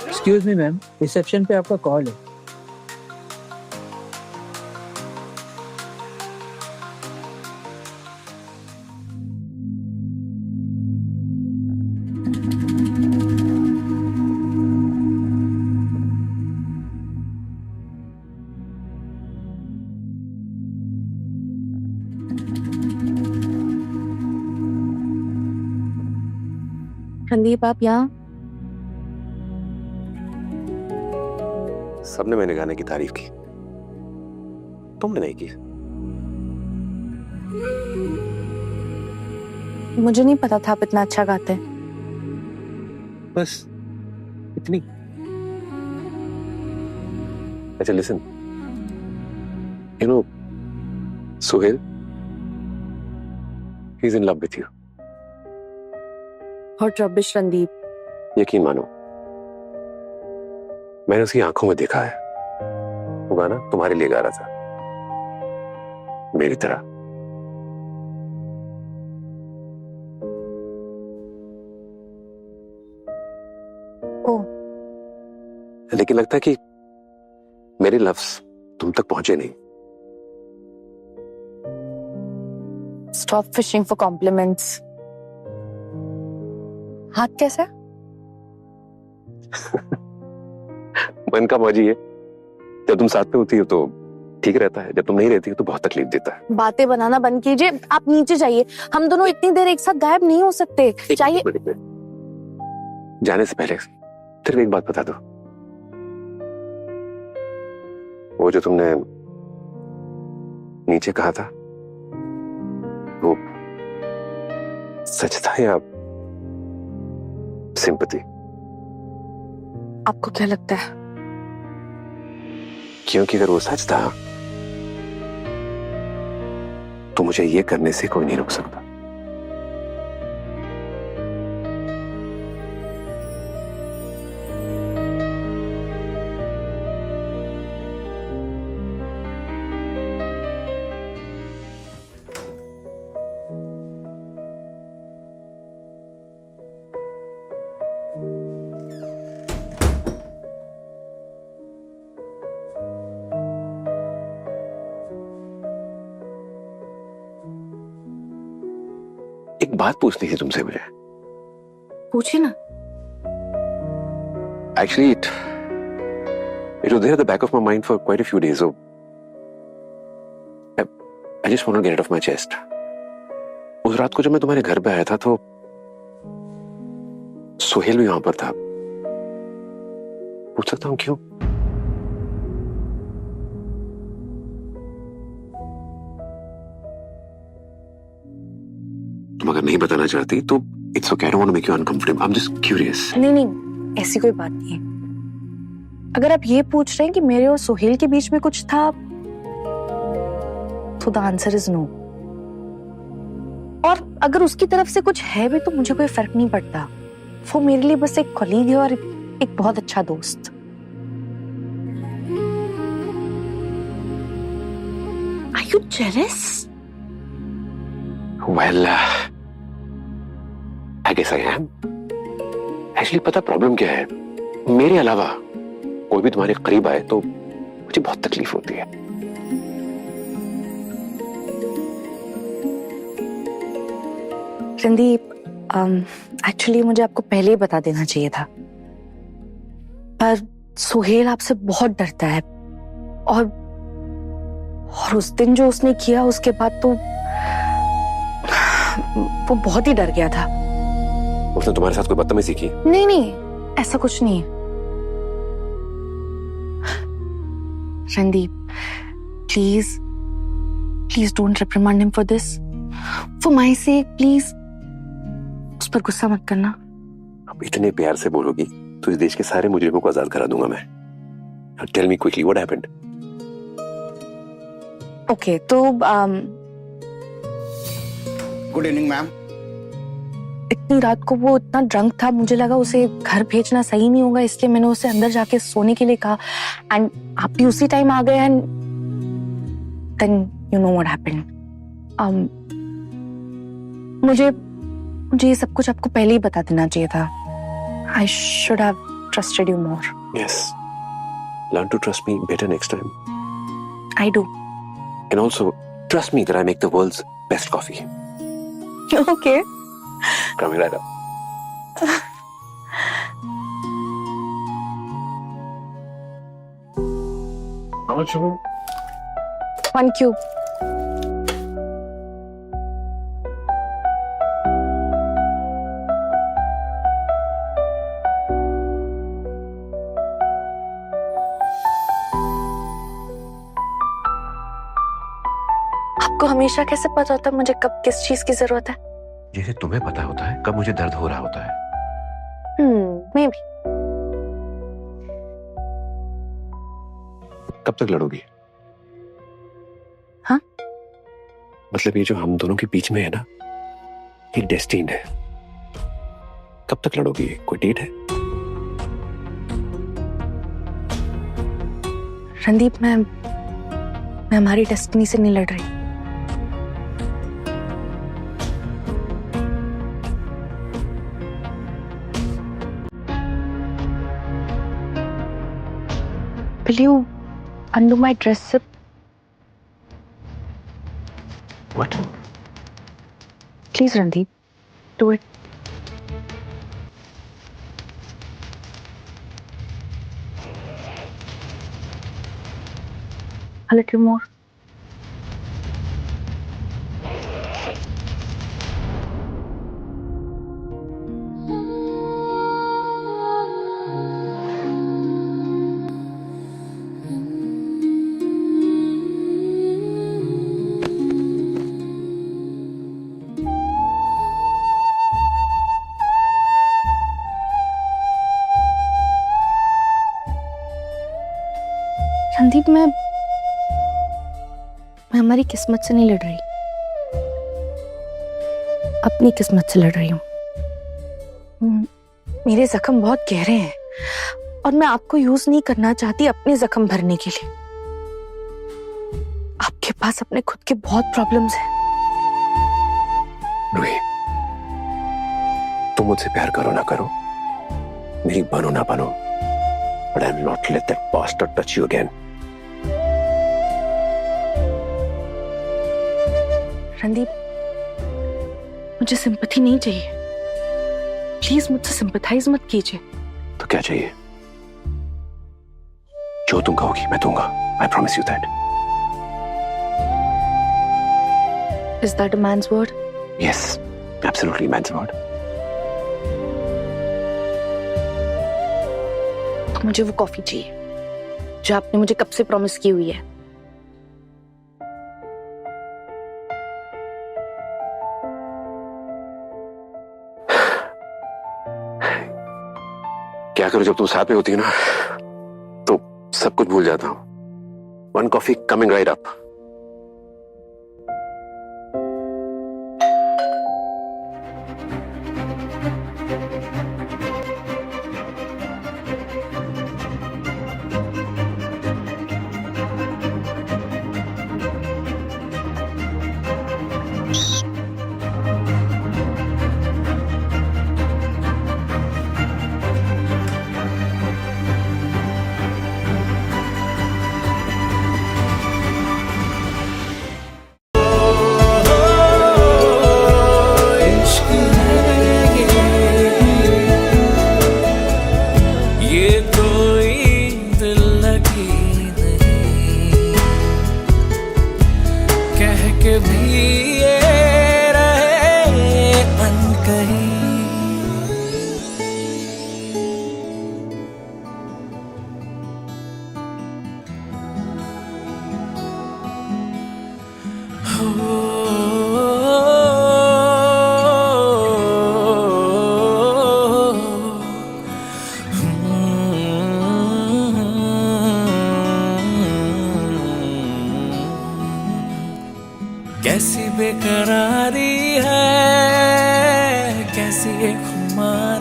एक्सक्यूज मी मैम, रिसेप्शन पे आपका कॉल है। रणदीप आप यहाँ? सबने मैंने गाने की तारीफ की, तुमने नहीं की। मुझे नहीं पता था आप इतना अच्छा गाते हैं। बस इतनी। अच्छा listen, you know Sohail, he is in love with you. Hot rubbish, Randeep. यकीन मानो, मैंने उसकी आंखों में देखा है, वो गाना तुम्हारे लिए गा रहा था, मेरी तरह। ओह, लेकिन लगता है कि मेरे लफ्ज तुम तक पहुंचे नहीं। stop fishing for compliments. हाथ कैसा है? मन का मौजी है, जब तुम साथ में होती हो तो ठीक रहता है, जब तुम नहीं रहती हो तो बहुत तकलीफ देता है। बातें बनाना बंद कीजिए, आप नीचे जाइए। हम दोनों इतनी देर एक साथ गायब नहीं हो सकते। चाहिए जाने से पहले सिर्फ एक बात बता दो, वो जो तुमने नीचे कहा था वो सच था या सिंपैथी? आपको क्या लगता है? क्योंकि अगर वो सच था तो मुझे ये करने से कोई नहीं रोक सकता। एक बात पूछनी थी तुमसे मुझे। पूछिए ना। Actually, it was there at the back of my mind for quite a few days. So I just want to get it off my chest. उस रात को जब मैं तुम्हारे घर पे आया था तो सोहेल भी वहां पर था। पूछ सकता हूँ क्यों? तुम अगर नहीं बताना चाहती तो it's okay. I don't want to make you uncomfortable. I'm just curious. नहीं नहीं, ऐसी कोई बात नहीं है। अगर आप ये पूछ रहे हैं कि मेरे और सोहेल के बीच में कुछ था तो द आंसर इज नो। और अगर उसकी तरफ से कुछ है भी तो मुझे कोई फर्क नहीं पड़ता। वो मेरे लिए बस एक कलीग है और एक बहुत अच्छा दोस्त। Are you jealous? Well, I guess I am. Actually, पता प्रॉब्लम क्या है? मेरे अलावा कोई भी तुम्हारे करीब आए तो मुझे बहुत तकलीफ होती है। रणदीप, एक्चुअली मुझे आपको पहले ही बता देना चाहिए था, पर सोहेल आपसे बहुत डरता है और उस दिन जो उसने किया उसके बाद तो वो बहुत ही डर गया था। उसने तुम्हारे साथ कोई बदतमीजी की? नहीं नहीं, ऐसा कुछ नहीं है। Randeep, please don't reprimand him for this. For my sake please उस पर गुस्सा मत करना। अब इतने प्यार से बोलोगी तो इस देश के सारे मुजरिमों को आजाद करा दूंगा मैं। Tell me quickly what happened. Okay तो गुड इवनिंग मैम। इतनी रात को वो इतना ड्रंक था, मुझे लगा उसे घर भेजना सही नहीं होगा, इसलिए मैंने उसे अंदर जाके सोने के लिए कहा एंड आप भी उसी टाइम आ गए and then you know what happened. मुझे ये सब कुछ आपको पहले ही बता देना चाहिए था। I should have trusted you more. Yes. Learn to trust me better next time. I do. And also, trust me that I make the world's best coffee. Okay. Coming right up. How much you? 1 cube। आपको हमेशा कैसे पता होता है मुझे कब किस चीज की जरूरत है? जैसे तुम्हें पता होता है कब मुझे दर्द हो रहा होता है। May be. कब तक लड़ोगी? हाँ? मतलब ये जो हम दोनों के बीच में है ना, ये डेस्टिन्ड है। कब तक लड़ोगी? कोई डेट है? रणदीप, मैं हमारी डेस्टिनी से नहीं लड़ रही। Will you undo my dress zip? What? Please, Randeep, do it. A little more. Randeep, मैं हमारी किस्मत से नहीं लड़ रही, अपनी किस्मत से लड़ रही हूँ। मेरे जख्म बहुत गहरे हैं और मैं आपको यूज नहीं करना चाहती अपने जख्म भरने के लिए। आपके पास अपने खुद के बहुत प्रॉब्लम्स हैं। रूही, तुम मुझसे प्यार करो ना करो, मेरी बनो ना बनो, but I will not let that bastard touch you again. Randeep, मुझे सिंपैथी नहीं चाहिए। प्लीज मुझसे सिंपैथाइज मत कीजिए। तो क्या चाहिए? जो तुम कहोगी मैं दूंगा। I promise you that. Is that a man's word? Yes, absolutely man's word. मुझे वो कॉफी चाहिए जो आपने मुझे कब से प्रॉमिस की हुई है। क्या करूं, जब तुम साथ में होती है ना तो सब कुछ भूल जाता हूं। One coffee coming right up.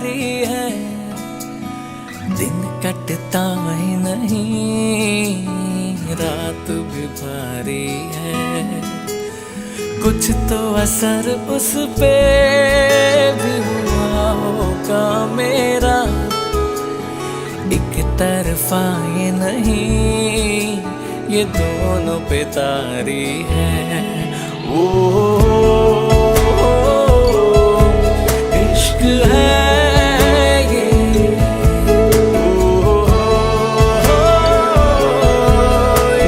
भारी है, दिन कटता ही नहीं, रात भी भारी है, कुछ तो असर उस पे भी हुआ होगा मेरा, एक तरफा ये नहीं, ये दोनों पे तारी है। ओ इश्क है ये,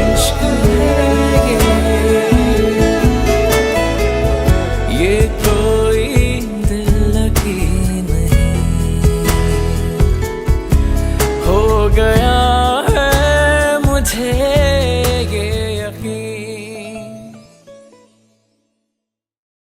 इश्क है ये कोई दिल लगी नहीं, हो गया